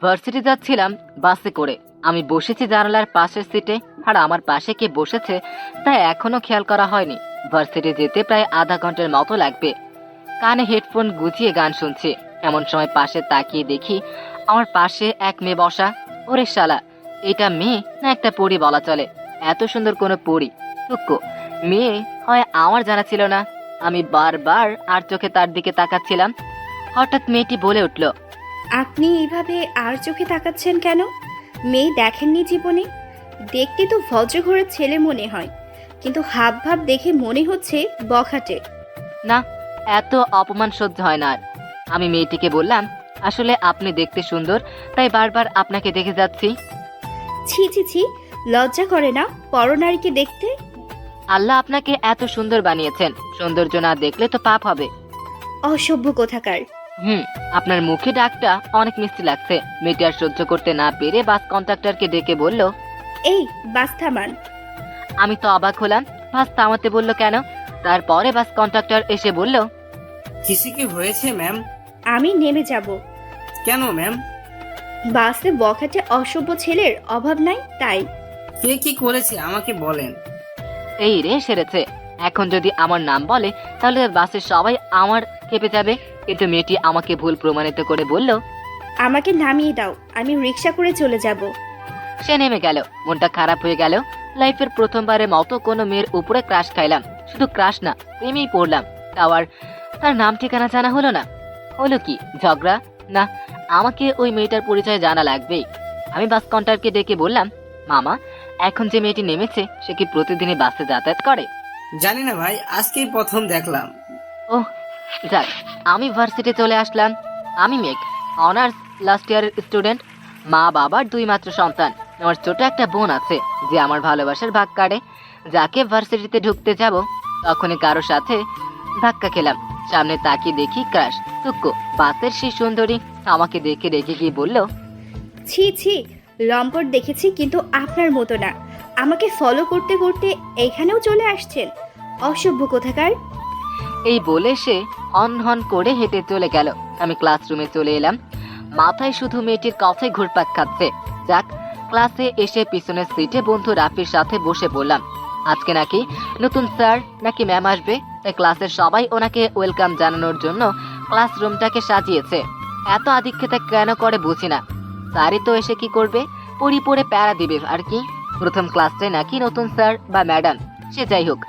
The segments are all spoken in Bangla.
ভার্সিটি যাচ্ছিলাম বাসে করে। আমি বসেছি জানালার পাশের সিটে, আর আমার পাশে কে বসেছে তা এখনো খেয়াল করা হয়নি। ভার্সিটি যেতে প্রায় আধা ঘন্টার মতো লাগবে। কানে হেডফোন গুজিয়ে গান শুনছি। এমন সময় পাশে তাকিয়ে দেখি আমার পাশে এক মেয়ে বসা। ওরে শালা, এটা মেয়ে না একটা পরী বলা চলে। এত সুন্দর কোনো পরী টুকু মেয়ে হয় আমার জানা ছিল না। আমি বারবার আর চোখে তার দিকে তাকাচ্ছিলাম। হঠাৎ মেয়েটি বলে উঠল, আপনি এইভাবে আর চোখে তাকাচ্ছেন কেন? মেয়ে দেখেননি জীবনে? দেখতে তো ভদ্রঘরের ছেলে মনে হয়, কিন্তু হাব ভাব দেখে মনে হচ্ছে বখাটে। না, এত অপমান সহ্য হয় না আর। আমি মেয়েটিকে বললাম, আসলে আপনি দেখতে সুন্দর, তাই বারবার আপনাকে দেখে যাচ্ছি। ছি ছি ছি, লজ্জা করে না পরনারীকে দেখতে? আল্লাহ আপনাকে এত সুন্দর বানিয়েছেন, সৌন্দর্য না দেখলে তো পাপ হবে। অসভ্য কোথাকার। আপনার মুখে ডাকটা অনেক মিষ্টি লাগছে। মেয়েটি আর সহ্য করতে না পেরে বাস কন্ট্রাক্টরকে ডেকে বলল। এই বাস থামান। আমি তো অবাক হলাম, বাস থামাতে বলল কেন? তারপরে বাস কন্ট্রাক্টর এসে বলল, কিছু কি হয়েছে ম্যাম? আমি নেমে যাব। কেন ম্যাম? বাসে বখাটে অসভ্য ছেলের অভাব নাই তাই। কে কি করেছে আমাকে বলেন। এই রে সেরেছে। এখন যদি আমার নাম বলে তাহলে বাসের সবাই আমার খেপে যাবে। কিন্তু মেয়েটি আমাকে ভুল প্রমাণিত করে বলল, আমাকে নামিয়ে দাও, আমি রিক্সা করে চলে যাব। সে নেমে গেল। মনটা খারাপ হয়ে গেল। লাইফের প্রথমবারের মতো কোনো মেয়ের উপরে ক্রাশ খাইলাম। শুধু ক্রাশ না, প্রেমেই পড়লাম। তাও আর তার নাম ঠিকানা জানা হলো না। হলো কি, ঝগড়া? না, আমাকে ওই মেয়েটার পরিচয় জানা লাগবেই। আমি বাস কন্ট্রাক্টরকে ডেকে বললাম, মামা, এখন যে মেয়েটি নেমেছে সে কি প্রতিদিনই বাসে যাতায়াত করে? জানি না ভাই, আজকেই প্রথম দেখলাম। ওহ যাক, আমি ভার্সিটি চলে আসলাম। আমি মেঘ, অনার্স লাস্ট ইয়ারের স্টুডেন্ট। মা বাবার দুই মাত্র সন্তান। আমার ছোট একটা বোন আছে যে আমার ভালোবাসার ভাগ কাটে। যাকে ভার্সিটিতে ঢুকতে যাব তখনই কারো সাথে ধাক্কা খেলাম। সামনে তাকিয়ে দেখি ক্রাশ টুকু, বাসের সেই সুন্দরী। আমাকে দেখে রেখে গিয়ে বলল, ছি ছি, লম্পট দেখেছি কিন্তু আপনার মতো না। আমাকে ফলো করতে করতে এখানেও চলে আসছেন, অসভ্য কোথাকার। এই বলে সে হন হন করে হেঁটে চলে গেল। আমি ক্লাসরুমে চলে এলাম। মাথায় শুধু মেয়েটির কথাই ঘুরপাক খাচ্ছে। যাক, ক্লাসে এসে পিছনের সিটে বন্ধু রাফির সাথে বসে পড়লাম। আজকে নাকি নতুন স্যার নাকি ম্যাম আসবে, তাই ক্লাসের সবাই ওনাকে ওয়েলকাম জানানোর জন্য ক্লাসরুমটাকে সাজিয়েছে। এত আধিক্যতা কেন করে বুঝি না। স্যারই তো এসে কি করবে, পড়ি পড়ে প্যারা দিবে আর কি। প্রথম ক্লাসটাই নাকি নতুন স্যার বা ম্যাডাম, সে যাই হোক,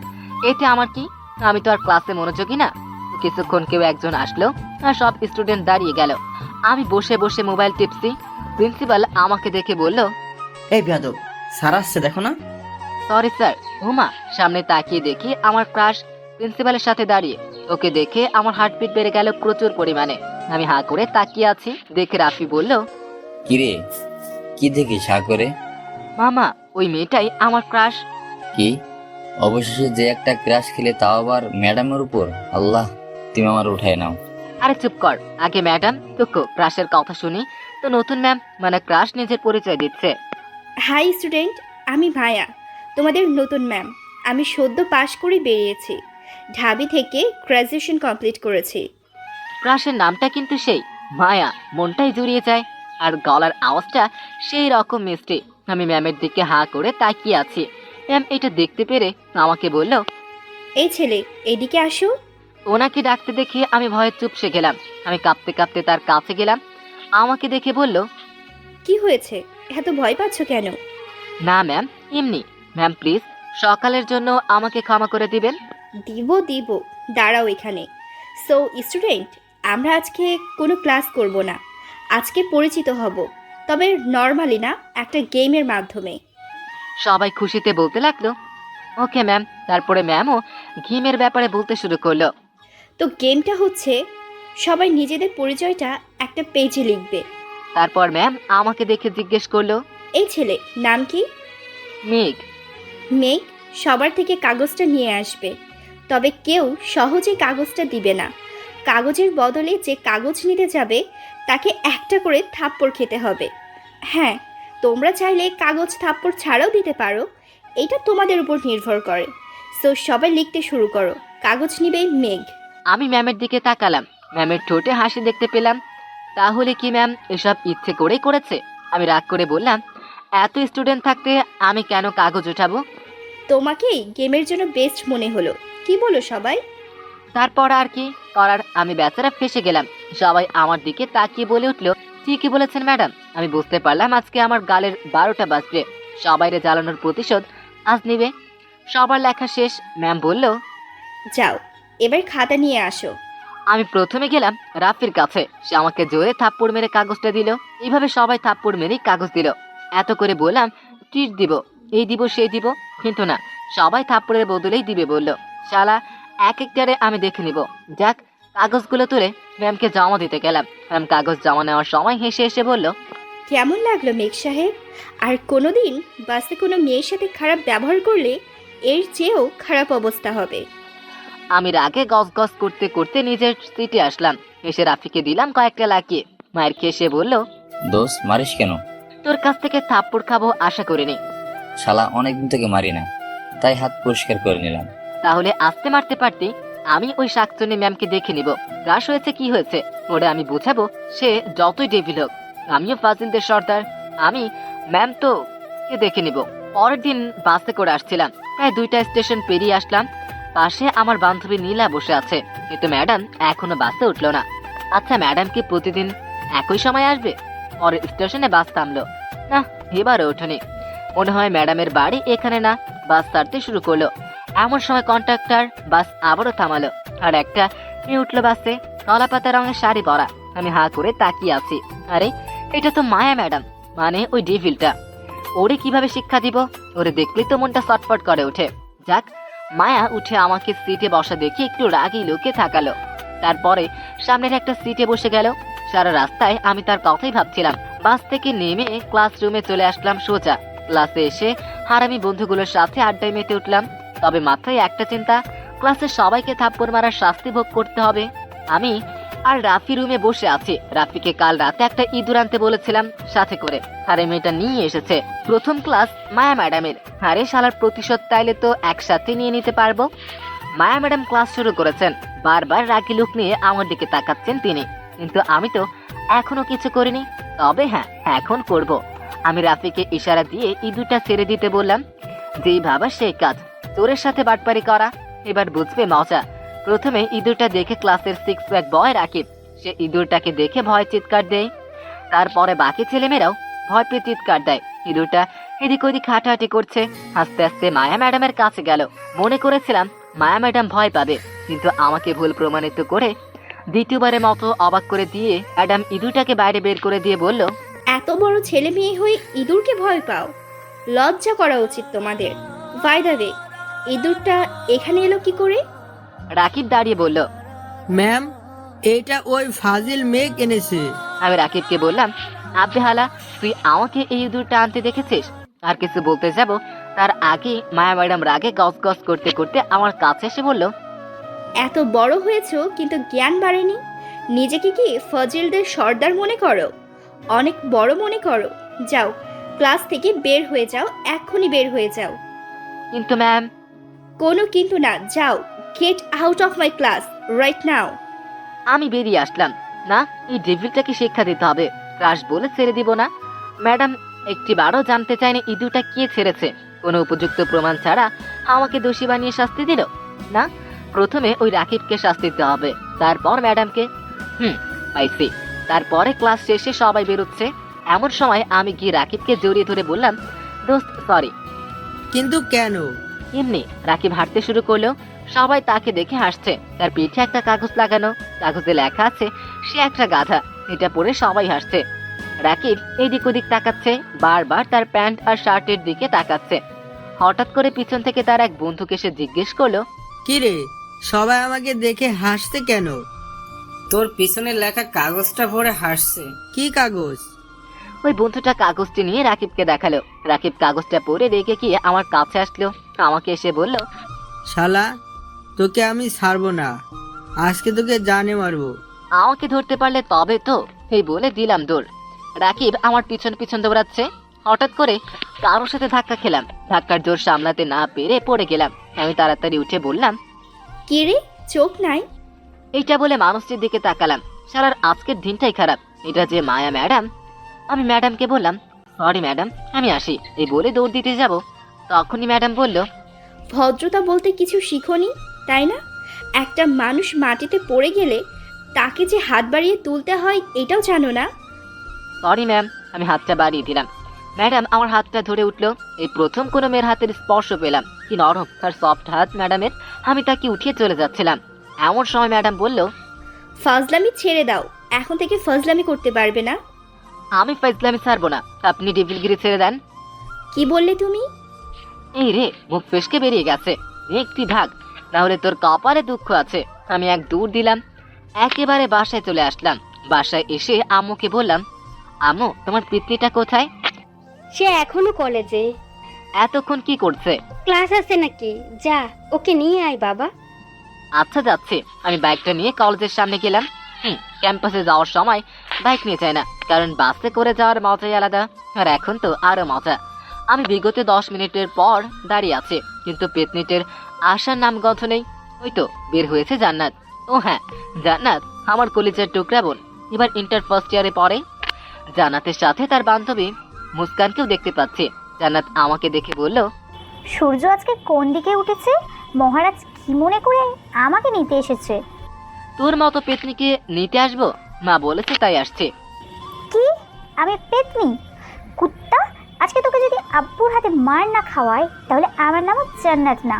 এতে আমার কি? আমি তো আর ক্লাসে মনোযোগী না। কিছুক্ষণ কেউ একজন আসলো আর সব স্টুডেন্ট দাঁড়িয়ে গেল। আমি বসে বসে মোবাইল টিপছি। প্রিন্সিপাল আমাকে দেখে বলল, এই বেয়াদব, স্যার আসছে দেখো না। Sorry sir. হুমা, সামনে তাকিয়ে দেখি আমার ক্রাশ প্রিন্সিপালের সাথে দাঁড়িয়ে। ওকে দেখে আমার হার্টবিট বেড়ে গেল প্রচুর পরিমাণে। আমি হা করে তাকিয়ে আছি দেখে রাফি বলল, কিরে, কি দেখিস হা করে? মামা, ওই মেয়েটাই আমার ক্রাশ। কি? অবশেষে যে একটা ক্রাশ খেলে, তাও আবার ম্যাডামের উপর? আল্লাহ, তুমি আমার উঠায় নাও। আরে চুপ কর, আগে ম্যাডাম টুকু ক্রাশের কথা শুনি তো। নতুন ম্যাম মানে ক্রাশ নিজের পরিচয় দিচ্ছে। হাই স্টুডেন্ট, আমি ভায়া, তোমাদের নতুন ম্যাম। আমি সদ্য পাশ করে বেরিয়েছি, ঢাবি থেকে গ্র্যাজুয়েশন কমপ্লিট করেছি। ক্রাশের নামটা কিন্তু সেই মায়া, মনটাই জুড়িয়ে যায়। আর গলার আওয়াজটা সেই রকম মিষ্টি। আমি ম্যামের দিকে হা করে তাকিয়ে আছি। ম্যাম এটা দেখতে পেরে আমাকে বলল, এই ছেলে, এদিকে আসো। ওনাকে ডাকতে দেখে আমি ভয়ে চুপসে গেলাম। আমি কাঁপতে কাঁপতে তার কাছে গেলাম। আমাকে দেখে বলল, কি হয়েছে, এত ভয় পাচ্ছ কেন? না ম্যাম, এমনি। ম্যাম প্লিজ সকালের জন্য আমাকে ক্ষমা করে দিবেন। দিব দিব, দাঁড়াও এখানে। সো স্টুডেন্ট, আমরা আজকে কোনো ক্লাস করব না। আজকে পরিচিত হব, তবে নর্মালি না, একটা গেমের মাধ্যমে। সবাই খুশিতে বলতে লাগলো, ওকে ম্যাম। তারপরে ম্যামও ঘিমের ব্যাপারে বলতে শুরু করলো। তো গেমটা হচ্ছে, সবাই নিজেদের পরিচয়টা একটা পেজে লিখবে। তারপর ম্যাম আমাকে দেখে জিজ্ঞেস করলো, এই ছেলে, নাম কি? মেঘ। মেঘ, সবার থেকে কাগজটা নিয়ে আসবে, তবে কেউ সহজেই কাগজটা দিবে না। কাগজের বদলে যে কাগজ নিতে যাবে তাকে একটা করে থাপ্পড় খেতে হবে। হ্যাঁ, তোমরা চাইলে কাগজ থাপ্পড় ছাড়াও দিতে পারো, এটা তোমাদের উপর নির্ভর করে। সো সবাই লিখতে শুরু করো। কাগজ নিবে মেঘ। আমি ম্যামের দিকে তাকালাম। ম্যামের ঠোঁটে হাসি দেখতে পেলাম। তাহলে কি ম্যাম এসব ইচ্ছে করেই করেছে? আমি রাগ করে বললাম, এত স্টুডেন্ট থাকতে আমি কেন কাগজ উঠাবো? তোমাকেই গেমের জন্য বেস্ট মনে হলো, কি বলো সবাই? তারপর আর কি করার, আমি বেচারা ফেসে গেলাম। সবাই আমার দিকে তাকিয়ে বলে উঠলো, ঠিকই বলেছেন ম্যাডাম। আমি বুঝতে পারলাম আজকে আমার গালের 12টা বাজবে। সবাইরে জ্বালানোর প্রতিশোধ আজ নিবে। সবার লেখা শেষ। ম্যাম বলল, যাও এবার খাতা নিয়ে আসো। আমি প্রথমে গেলাম রাফির কাছে। সে আমাকে জোরে থাপ্পড় মেরে কাগজটা দিল। এইভাবে সবাই থাপ্পড় মেরেই কাগজ দিল। এত করে বললাম ট্রিট দিব, এই দিব সেই দিব, কিন্তু না, সবাই থাপ্পড়ের বদলেই দিবে বলল। শালা এক একটারে আমি দেখে নিব। যাক, কাগজগুলো তুলে ম্যামকে জমা দিতে গেলাম। ম্যাম কাগজ জমা নেওয়ার সময় হেসে হেসে বলল, কেমন লাগলো মেঘ সাহেব? আর কোনোদিন বাসে কোনো মেয়ের সাথে খারাপ ব্যবহার করলে এর চেয়েও খারাপ অবস্থা হবে। আমি রাগে গজ গজ করতে করতে নিজের সিটে আসলাম। এসে রাফিকে দিলাম কয়েকটা লাগিয়ে। মায়ের খেয়ে সে বলল, দোস্ত মারিস কেন? তোর কাছ থেকে থাপ্পড় খাবো আশা করিনি। শালা অনেকদিন থেকে মারি না, তাই হাত পরিষ্কার করে নিলাম। তাহলে আসতে মারতে পারতি। আমি ওই শাকচুনি ম্যামকে দেখে নিব। ক্রাশ হয়েছে কি হয়েছে ওরে আমি বুঝাবো। সে যতই ডেভিল হোক, আমিও ফাজিলদের সর্দার। আমি ম্যাম তো কে দেখে নিব। পরের দিন বাসে করে আসছিলাম। প্রায় 2টা স্টেশন পেরিয়ে আসলাম। পাশে আমার বান্ধবী নীলা বসে আছে, কিন্তু ম্যাডাম এখনো বাসে উঠলো না। আচ্ছা, ম্যাডাম কি প্রতিদিন একই সময় আসবে? পরের স্টেশনে বাস থামলো না, এবারও ওঠেনি। মনে হয় ম্যাডামের বাড়ি এখানে না। বাস ছাড়তে শুরু করলো। এমন সময় কন্ট্রাক্টর বাস আবারও থামালো। আর একটা মেয়ে উঠলো বাসে, কলাপাতা রঙের শাড়ি পরা। আমি হা করে তাকিয়ে আছি। আরে, এটা তো মায়া ম্যাডাম, মানে ওই ডেভিলটা। ওরে কিভাবে শিক্ষা দিব? ওরে দেখলেই তো মনটা ছটফট করে ওঠে। যাক, মায়া উঠে আমাকে সিটে বসা দেখে একটু রাগি লোকে থাকালো। তারপরে সামনের একটা সিটে বসে গেল। সারা রাস্তায় আমি তার কথাই ভাবছিলাম। বাস থেকে নেমে ক্লাসরুমে চলে আসলাম সোজা। ক্লাসে এসে হারামি বন্ধুগুলোর সাথে আড্ডায় মেতে উঠলাম। তবে মাথায় একটা চিন্তা, ক্লাসে সবাইকে থাপ্পড় মারার শাস্তি ভোগ করতে হবে। আমি আর রাফি রুমে বসে আছি। রাফিকে কাল রাতে একটা ইঁদুর আনতে বলেছিলাম সাথে করে, আর এই মেয়েটা নিয়ে এসেছে। প্রথম ক্লাস মায়া ম্যাডামের। আরে শালার প্রতিশোধ তাইলে তো একসাথে নিয়ে নিতে পারবো। মায়া ম্যাডাম ক্লাস শুরু করেছেন। বারবার রাগি লুক নিয়ে আমার দিকে তাকাচ্ছেন তিনি, কিন্তু আমি তো এখনো কিছু করিনি। তবে হ্যাঁ, এখন করব। আমি রাফিকে ইশারা দিয়ে ইঁদুরটা ছেড়ে দিতে বললাম। যেই ভাবা সেই কাজ, চোরের সাথে বাটপারি করা। এবার বুঝবে মজা। প্রথমে ইঁদুরটা দেখে ক্লাসের 6 প্যাক বয় রাকিব। সে ইঁদুরটাকে দেখে ভয় চিৎকার দেয়। তারপরে বাকি ছেলেমেয়েরাও ভয় পেয়ে চিৎকার দেয়। ইঁদুরটা এদিক ওদিক হাঁটাহাঁটি করছে। আস্তে আস্তে মায়া ম্যাডামের কাছে গেল। মনে করেছিলাম মায়া ম্যাডাম ভয় পাবে, কিন্তু আমাকে ভুল প্রমাণিত করে দ্বিতীয়বারের মতো অবাক করে দিয়ে ম্যাডাম ইঁদুরটাকে বাইরে বের করে দিয়ে বলল, এত বড় ছেলে মেয়ে হয়ে ইঁদুরকে ভয় পাও? লজ্জা করা উচিত তোমাদের। বাই দ্য ওয়ে, ইঁদুরটা এখানে এলো কি করে? রাকিব দাঁড়িয়ে বলল, ম্যাম, এটা ওই ফাজিল মেঘ এনেছে। আমি রাকিবকে বললাম, আব্বে হালা, তুই আমাকে এই ইঁদুরটা আনতে দেখেছিস? আর কিছু বলতে যাব তার আগে মায়া ম্যাডাম রাগে গজ গজ করতে করতে আমার কাছে এসে বলল, এত বড় হয়েছো কিন্তু জ্ঞান বাড়েনি। নিজেকে কি ফজিলদের সর্দার মনে করো? অনেক বড় মনে করো? যাও, ক্লাস থেকে বের হয়ে যাও, এক্ষুনি বের হয়ে যাও। কিন্তু ম্যাম। কোনো কিন্তু না, যাও, get out of my class right now. আমি বেরিয়ে আসলাম। না, এই ডেভিলটাকে শিক্ষা দিতে হবে। ক্রাশ বলে ছেড়ে দিব না। ম্যাডাম একটিবারও জানতে চায়নি ইঁদুরটা কে ছেড়েছে। কোনো উপযুক্ত প্রমাণ ছাড়া আমাকে দোষী বানিয়ে শাস্তি দিল। না, প্রথমে ওই রাকিবকে শাস্তি দিতে হবে, তারপর ম্যাডামকে। পাইছি। তারপরে ক্লাস শেষে সবাই বেরোচ্ছে। এমন সময় আমি গিয়ে রাকিবকে জড়িয়ে ধরে বললাম, দোস্ত সরি। কিন্তু কেন? এমনি। রাকিব হাঁটতে শুরু করলো। সবাই তাকে দেখে হাসছে। তার পিঠে একটা কাগজ লাগানো, কাগজে লেখা আছে সে একটা গাধা। এটা পড়ে সবাই হাসছে। রাকিব এদিক ওদিক তাকাচ্ছে, বারবার তার প্যান্ট আর শার্টের দিকে তাকাচ্ছে। হঠাৎ করে পিছন থেকে তার এক বন্ধুকে এসে জিজ্ঞেস করলো, কি রে, সবাই আমাকে দেখে হাসছে কেন? তোর পিছনে লেখা কাগজটা পড়ে হাসছে। কি কাগজ? ওই বন্ধুটা কাগজটি নিয়ে রাকিবকে দেখালো। রাকিব কাগজটা পড়ে রেখে গিয়ে আমার কাছে আসলো। আমাকে এসে বলল, শালা, তোকে আমি ছাড়বো না, আজকে তোকে জানে মারবো। আমাকে ধরতে পারলে তবে তো। এই বলে দিলাম দৌড়। রাকিব আমার পিছন পিছন দৌড়াচ্ছে। হঠাৎ করে কারোর সাথে ধাক্কা খেলাম। ধাক্কার জোর সামলাতে না পেরে পড়ে গেলাম। আমি তাড়াতাড়ি উঠে বললাম, কে রে, চোখ নাই? এইটা বলে মানুষটির দিকে তাকালাম। শালার আজকের দিনটাই খারাপ। এটা যে মায়া ম্যাডাম। আমি ম্যাডামকে বললাম, সরি ম্যাডাম, আমি আসি। এই বলে দৌড় দিতে যাব, তখনই ম্যাডাম বলল, ভদ্রতা বলতে কিছু শিখোনি, তাই না? একটা মানুষ মাটিতে পড়ে গেলে তাকে যে হাত বাড়িয়ে তুলতে হয় এটাও জানো না? Sorry ma'am. আমি হাতটা বাড়িয়ে দিলাম। ম্যাডাম আমার হাতটা ধরে উঠলো। এই প্রথম কোনো মেয়ের হাতের স্পর্শ পেলাম, কি নরম আর সফট হাত ম্যাডামের। আমি তাকে উঠিয়ে চলে যাচ্ছিলাম, এমন সময় ম্যাডাম বলল, ফাজলামি ছেড়ে দাও, এখন থেকে ফাজলামি করতে পারবে না। আমি ফাইজলামি ছাড়বো না, আপনি ডেভিলগিরি ছেড়ে দেন। কি বললে তুমি? এই রে, মুখ ফেসকে বেরিয়ে গেছে। একটি ভাগ, তাহলে তোর কপালে দুঃখ আছে। আমি এক দূর দিলাম, একেবারে বাসায় চলে আসলাম। বাসায় এসে আম্মুকে বললাম, আম্মু তোমার পিতনিটা কোথায়? সে এখনো কলেজে। এতক্ষণ কি করছে? ক্লাস আছে নাকি? যা ওকে নিয়ে আয় বাবা। আচ্ছা যাচ্ছে। আমি বাইকটা নিয়ে কলেজের সামনে গেলাম। ক্যাম্পাসে যাওয়ার সময় বাইক নিয়ে যায় না, কারণ বাসে করে যাওয়ার মজাই আলাদা। আর এখন তো আরো মজা। আমি বিগত 10 মিনিটের পর দাঁড়িয়ে আছে, কিন্তু পেতনিটের আসার নামগন্ধ নেই। ওই তো বের হয়েছে জান্নাত। ও হ্যাঁ, জান্নাত আমার কলেজের টুকরা বোন, এবার ইন্টার ফার্স্ট ইয়ারে পড়ে। জান্নাতের সাথে তার বান্ধবী মুস্কানকেও দেখতে পাচ্ছি। জান্নাত আমাকে দেখে বলল, সূর্য আজকে কোন দিকে উঠেছে? মহারাজ কি মনে করে আমাকে নিতে এসেছে? তোর মতো পেতনিকে নিতে আসবো? মা বলেছে তাই আসছে। কি? আমি পেতনি? কুত্তা, আজকে তোকে যদি আব্বুর হাতে মার না খাওয়ায় তাহলে আমার নামও জান্নাত না।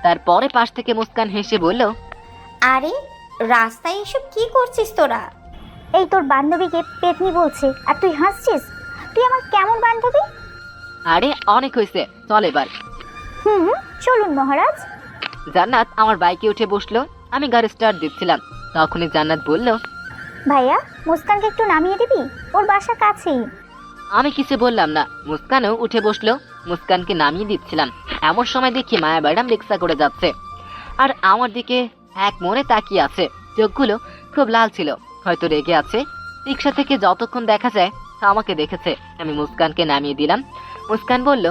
তারপরে পাশ থেকে মুস্কান হেসে বলল, আরে রাস্তায় এসব কি করছিস তোরা? এই তোর বান্ধবীকে পেতনি বলছে আর তুই হাসছিস? তুই আমার কেমন বান্ধবী? আরে অনেক হয়েছে, চল এবার। চলুন মহারাজ। জান্নাত আমার বাইকে উঠে বসলো। আমি গাড়ি স্টার্ট দিচ্ছিলাম, তখনই জান্নাত বলল, ভাইয়া মুস্কানকে একটু নামিয়ে দিবি? ওর বাসা কাছেই। আমি কিছু বললাম না। মুস্কানও উঠে বসলো। মুস্কানকে নামিয়ে দিচ্ছিলাম, এমন সময় দেখি মায়া ম্যাডাম রিক্সা করে যাচ্ছে আর আমার দিকে এক মনে তাকিয়ে আছে। চোখগুলো খুব লাল ছিল, হয়তো রেগে আছে। রিক্সা থেকে যতক্ষণ দেখা যায় আমাকে দেখেছে। আমি মুস্কানকে নামিয়ে দিলাম। মুস্কান বলল,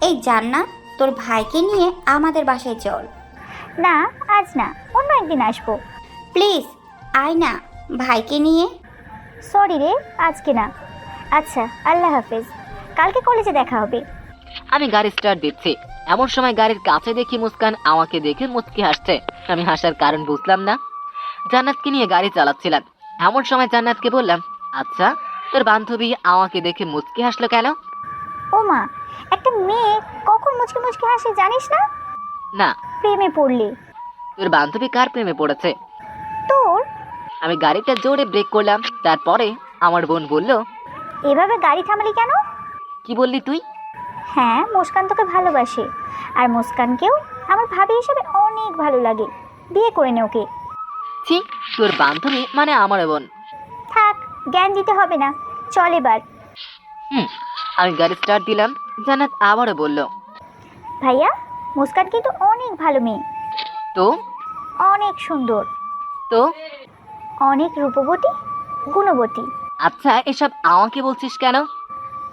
এই জান্নাত, তোর ভাইকে নিয়ে আমাদের বাসায় চল। না আজ না, অন্য একদিন আসবো। প্লিজ আয় না ভাইকে নিয়ে। সরি রে, আজকে না। আচ্ছা আল্লাহ হাফেজ, কালকে কলেজে দেখা হবে। আমি গাড়ি স্টার্ট দিচ্ছি, এমন সময় গাড়ির কাছে দেখি মুস্কান আমাকে দেখে মুচকি হাসছে। আমি হাসার কারণ বুঝলাম না। জান্নাতকে নিয়ে গাড়ি চালাচ্ছিলাম, এমন সময় জান্নাতকে বললাম, আচ্ছা তোর বান্ধবী আমাকে দেখে মুচকি হাসলো কেন? ও মা, একটা মেয়ে কখন মুচকি মুচকি হাসে জানিস না? না। প্রেমে পড়লে। তোর বান্ধবী কার প্রেমে পড়েছে? তোর। আমি গাড়িটা জোরে ব্রেক করলাম। তারপরে আমার বোন বলল, এভাবে গাড়ি থামালি কেন? কি বললি তুই? হ্যাঁ, মুস্কান তোকে ভালোবাসে আর মুস্কানকেও আমার ভাবি হিসেবে অনেক ভালো লাগে। বিয়ে করে নে ওকে। ছি, তোর বান্ধবী মানে আমার বোন। থাক, জ্ঞান দিতে হবে না, চল এবার। আমি গাড়ি স্টার্ট দিলাম। জান্নাত আবারও বলল, ভাইয়া মুস্কান কিন্তু অনেক ভালো মেয়ে। তো? অনেক সুন্দর। তো? অনেক রূপবতী, গুণবতী। আচ্ছা এসব আমাকে বলছিস কেন?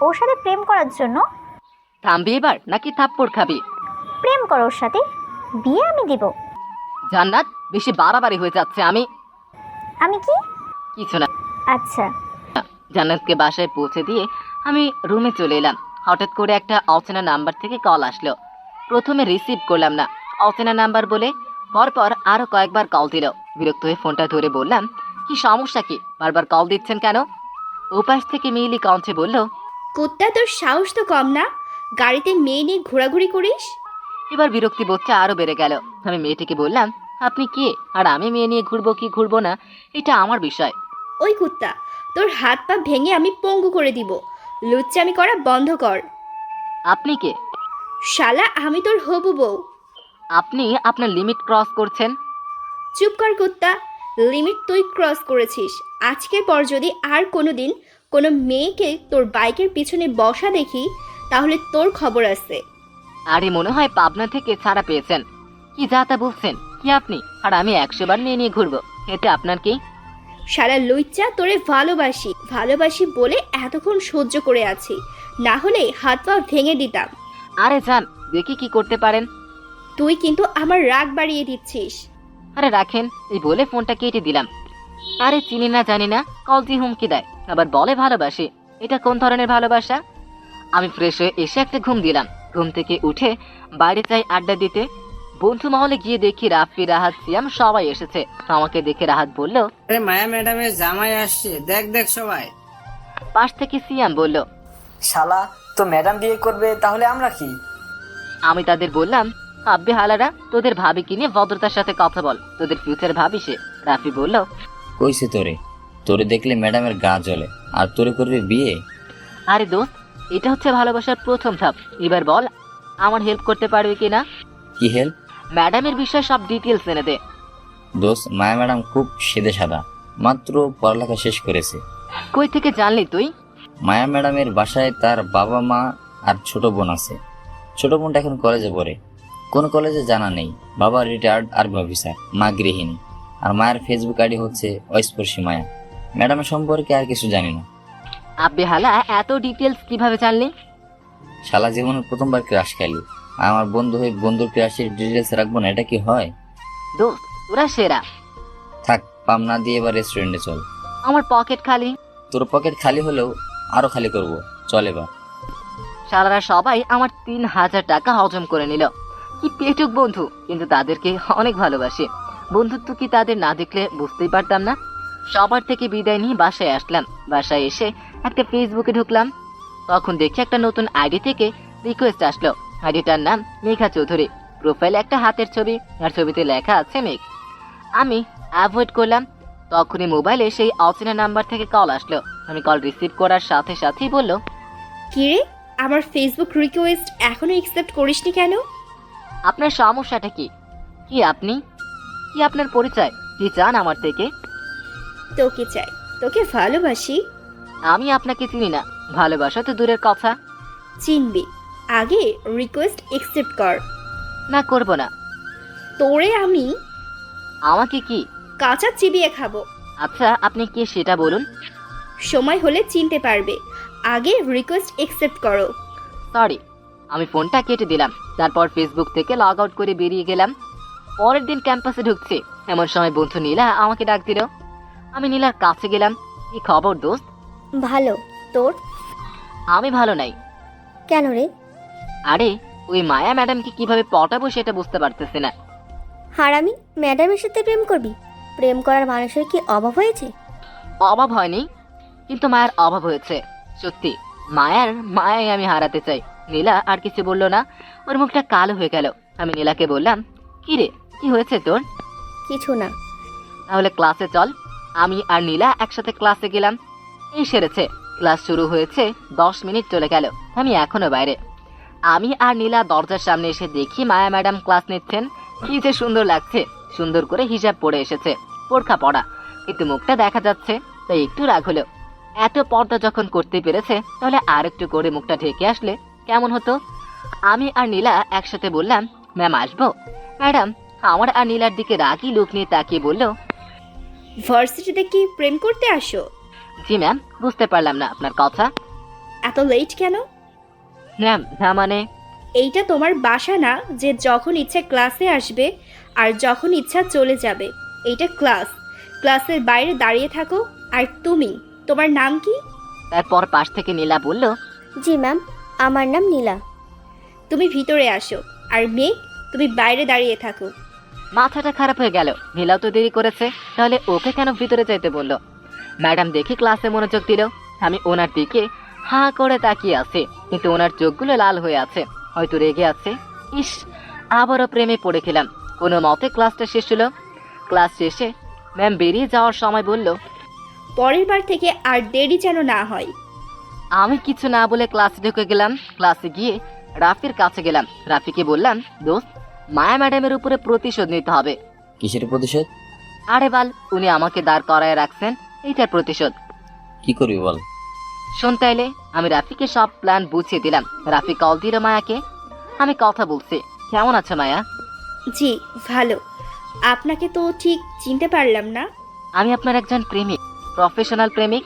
ওর সাথে প্রেম করার জন্য। থামবি এবার নাকি থাপ্পড় খাবি? প্রেম কর ওর সাথে, বিয়ে আমি দিব। জান্নাত বেশি বাড়াবাড়ি হয়ে যাচ্ছে। আমি কি? কিছু না। আচ্ছা। জান্নাতকে বাসায় পৌঁছে দিয়ে আমি রুমে চলে এলাম। হঠাৎ করে একটা অচেনা নাম্বার থেকে কল আসলো। প্রথমে রিসিভ করলাম না, অচেনা নাম্বার বলে পরপর আরো কয়েকবার কল দিল। বিরক্ত হয়ে ফোনটা ধরে বললাম, কি সমস্যা, কি বারবার কল দিচ্ছেন কেন? ওপাশ থেকে মিলি কণ্ঠে বলল, কুত্তা, তোর সাহস তো কম না, গাড়িতে মেয়ে নিয়ে ঘোরাঘুরি করিস। এবার বিরক্তি বোধটা আরো বেড়ে গেল। আমি মেয়েটিকে বললাম, আপনি কে আর আমি মেয়ে নিয়ে ঘুরবো কি ঘুরবো না এটা আমার বিষয়। ওই কুত্তা, তোর হাত পা ভেঙে আমি পঙ্গু করে দিব। লুচ্চামি করা বন্ধ কর। আপনি কে? শালা, আমি তোর হবু বউ। আপনি আপনার লিমিট ক্রস করছেন। চুপ কর কুত্তা, লিমিট তুই ক্রস করেছিস। আজকের পর যদি আর কোনোদিন কোনো মেয়েকে তোর বাইকের পিছনে বসা দেখি তাহলে তোর খবর আছে। আরে মনে হয় পাবনা থেকে ছাড়া পেয়েছেন। কি যা তা বলছেন কি আপনি? আর আমি 100 বার মেয়ে নিয়ে ঘুরবো, এতে আপনার কি? শালা লুচ্চা, তোরে ভালোবাসি ভালোবাসি বলে এতক্ষণ সহ্য করে আছি, না হলে হাত পা ভেঙে দিতাম। আরে যান, দেখি কি করতে পারেন। তুই কিন্তু আমার রাগ বাড়িয়ে দিচ্ছিস। আরে রাখেন, এই বলে ফোনটা কেটে দিলাম। আরে চিনি না জানি না কলজি হুমকি দেয়, আবার বলে ভালোবাসি। এটা কোন ধরনের ভালোবাসা? আমি ফ্রেশ হয়ে এসে একটা ঘুম দিলাম। ঘুম থেকে উঠে বাইরে যাই আড্ডা দিতে। বন্ধু মহলে গিয়ে দেখি রাফি, রাহাত, সিয়াম সবাই এসেছে। আমাকে দেখে রাহাত বলল, আরে মায়া ম্যাডামের জামাই আসছে, দেখ দেখ সবাই। পাশ থেকে সিয়াম বলল, শালা, তো ম্যাডাম বিয়ে করবে, তাহলে আমরা কি? আমি তাদের বললাম, আব্বে হালারা, তোদের ভাবি কিনে ভদ্রতার সাথে কথা বল, তোদের ফিউচার ভাবি সে। রাফি বলল, কইছে তোরে, তোরে দেখলে ম্যাডামের গা জ্বলে, আর তোরে করবে বিয়ে? আরে দোস্ত, এটা হচ্ছে ভালোবাসার প্রথম ধাপ। এবার বল আমার হেল্প করতে পারবি কিনা? কি হেল্প? ম্যাডামের বিষয়ে সব ডিটেলস এনে দে। দোস্ত, মায়া ম্যাডাম খুব সেদে সাদা, মাত্র পড়ালেখা শেষ করেছে। কই থেকে জানলি তুই? মায়া ম্যাডামের বাসায় তার বাবা মা আর ছোট বোন আছে। ছোট বোনটা এখন কলেজে পড়ে। কোন কলেজে জানা নেই। বাবা রিটায়ার্ড আর্মি অফিসার, মা গৃহিণী। আর মায়ের ফেসবুক আইডি হচ্ছে অস্পর্শী মায়া। ম্যাডামের সম্পর্কে আর কিছু জানি না। আব্বে হালা, এত ডিটেলস কিভাবে জানলি? শালা জীবনে প্রথমবার ক্রাশ খেলি, আমার বন্ধু হয়ে বন্ধুর ক্রাশের ডিটেলস রাখবো না, এটা কি হয়? দোস্ত তোরা সেরা। থাক, পাম না দিয়ে এবার রেস্টুরেন্টে চল। আমার পকেট খালি। তোর পকেট খালি হলেও আরো খালি করব, চল এবার। সারারা সবাই আমার 3000 টাকা হজম করে নিল। কি পেটুক বন্ধু, কিন্তু তাদেরকে অনেক ভালোবাসি। বন্ধুত্ব কি তাদের না দেখলে বুঝতেই পারতাম না। সবার থেকে বিদায় নিয়ে বাসায় আসলাম। বাসায় এসে একটা ফেসবুকে ঢুকলাম। তখন দেখি একটা নতুন আইডি থেকে রিকোয়েস্ট আসলো। আইডিটার নাম মেঘা চৌধুরী। প্রোফাইলে একটা হাতের ছবি, আর ছবিতে লেখা আছে মেঘ। আমি অ্যাভয়েড করলাম। তখনই মোবাইলে সেই অচেনা নাম্বার থেকে কল আসলো। আমি কল রিসিভ করার সাথে সাথেই বলল, কিরে, আমার ফেসবুক রিকোয়েস্ট এখনো অ্যাকসেপ্ট করিসনি কেন? আপনার সমস্যাটা কি? কি আপনি? কি আপনার পরিচয়? কি চান আমার থেকে? তোকে চাই, তোকে ভালোবাসি। আমি আপনাকে চিনি না, ভালোবাসা তো দূরের কথা। চিনবি, আগে রিকোয়েস্ট অ্যাকসেপ্ট কর। না, করব না। তোরে আমি আমাকে কি? কাঁচা চিবিয়ে খাবো। আচ্ছা, আপনি কে সেটা বলুন। সময় হলে চিনতে পারবে, আগে রিকোয়েস্ট অ্যাকসেপ্ট করো। সরি। আমি ফোনটা কেটে দিলাম। তারপর ফেসবুক থেকে লগ আউট করে বেরিয়ে গেলাম। পরের দিন ক্যাম্পাসে ঢুকছি, এমন সময় বন্ধু নীলা আমাকে ডাক দিল। আমি নীলার কাছে গেলাম। কি খবর দোস্ত? ভালো। তোর? আমি ভালো নাই। কেন রে? আরে, ওই মায়া ম্যাডামকে কিভাবে পটাবো সেটা বুঝতে পারতেছি না। হারামি, ম্যাডামের সাথে প্রেম করবি? প্রেম করার মানুষের কি অভাব হয়েছে? অভাব হয়নি, কিন্তু মায়ের অভাব হয়েছে। সত্যি, মায়ায় আমি হারাতে চাই। নীলা আর কিছু বললো না। ওর মুখটা কালো হয়ে গেল। আমি নীলাকে বললাম, কি রে, কি হয়েছে তোর? কিছু না। তাহলে ক্লাসে চল। আমি আর নীলা একসাথে ক্লাসে গেলাম। এই সেরেছে। ক্লাস শুরু হয়েছে, 10 মিনিট চলে গেল। আমি এখনো বাইরে। আমি আর নীলা দরজার সামনে এসে দেখি মায়া ম্যাডাম ক্লাস নিচ্ছেন। কি যে সুন্দর লাগছে। সুন্দর করে হিসাব পড়ে এসেছে, বোরখা পড়া, কিন্তু মুখটা দেখা যাচ্ছে, তাই একটু রাগ হলো। এত পর্দা যখন করতে পেরেছে, তাহলে আর একটু করে মুখটা ঢেকে আসলে কেমন হতো? আমি আর নীলা একসাথে বললাম, ম্যাম আসবো? ম্যাডাম আমার আর নীলার দিকে রাগি লুক নিয়ে তাকিয়ে বলল, ভার্সিটিতে কি প্রেম করতে আসো? জি ম্যাম, বুঝতে পারলাম না আপনার কথা। এত লেট কেন? ম্যাম, না মানে? এইটা তোমার বাসা না যে যখন ইচ্ছা ক্লাসে আসবে আর যখন ইচ্ছা চলে যাবে। এইটা ক্লাস। ক্লাসের বাইরে দাঁড়িয়ে থাকো। আর তুমি, তোমার নাম কি? তারপর পাশ থেকে নীলা বলল, জি ম্যাম, আমার নাম নীলা। তুমি ভিতরে আসো। আর মেঘ, তুমি বাইরে দাঁড়িয়ে থাকো। মাথাটা খারাপ হয়ে গেল। নীলাও তো দেরি করেছে, তাহলে ওকে কেন ভিতরে যাইতে বললো? ম্যাডাম দেখি ক্লাসে মনোযোগ দিল। আমি ওনার দিকে হাঁ করে তাকিয়ে আছি, কিন্তু ওনার চোখগুলো লাল হয়ে আছে, হয়তো রেগে আছে। ইস, আবারও প্রেমে পড়ে খেলাম। কোনো মতে ক্লাসটা শেষ হলো। ক্লাস শেষে ম্যাম বেরিয়ে যাওয়ার সময় বলল, পরের বার থেকে আর দেরি যেন না হয়। আমি কিছু না বলে ক্লাসে ঢুকে গেলাম। ক্লাসে গিয়ে রাফির কাছে গেলাম। রাফিকে বললাম, দোস্ত, মায়া ম্যাডামের উপরে প্রতিশোধ নিতে হবে। কিসের প্রতিশোধ? আরে বাল, উনি আমাকে দাঁড় করায় রাখছেন, এইটার প্রতিশোধ। কি করবি বল? শোন তাইলে, আমি রাফিকে সব প্ল্যান বুঝিয়ে দিলাম। রাফি কল দিল মায়াকে। আমি কথা বলছি। কেমন আছো মায়া? জি ভালো। আপনাকে তো ঠিক চিনতে পারলাম না। আমি আপনার একজন প্রেমিক, প্রফেশনাল প্রেমিক।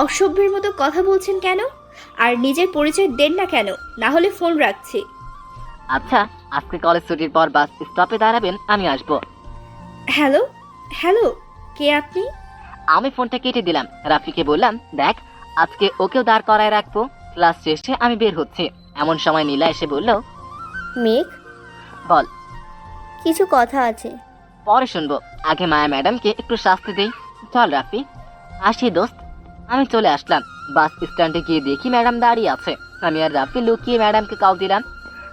অসভ্যের মতো কথা বলছেন কেন? আর নিজের পরিচয় দেন না কেন? না হলে ফোন রাখছি। আচ্ছা, আজকে কলেজ ছুটির পর বাস স্টপে দাঁড়াবেন, আমি আসবো। হ্যালো হ্যালো, কে আপনি? আমি ফোনটা কেটে দিলাম। রাফিকে বললাম, দেখ আজকে ওকেও দাঁড় করায় রাখবো, ক্লাস শেষে আমি বের হচ্ছি। এমন সময় নীলা এসে বলল, মেঘ, বল। কিছু কথা আছে। পরে শুনবো, আগে মায়া ম্যাডামকে একটু শাস্তি দেই। চল রাফি। আসি দোস্ত। আমি চলে আসলাম। বাস স্ট্যান্ডে গিয়ে দেখি ম্যাডাম দাঁড়িয়ে আছে। আমি আর রাফি লুকিয়ে ম্যাডামকে কল দিলাম।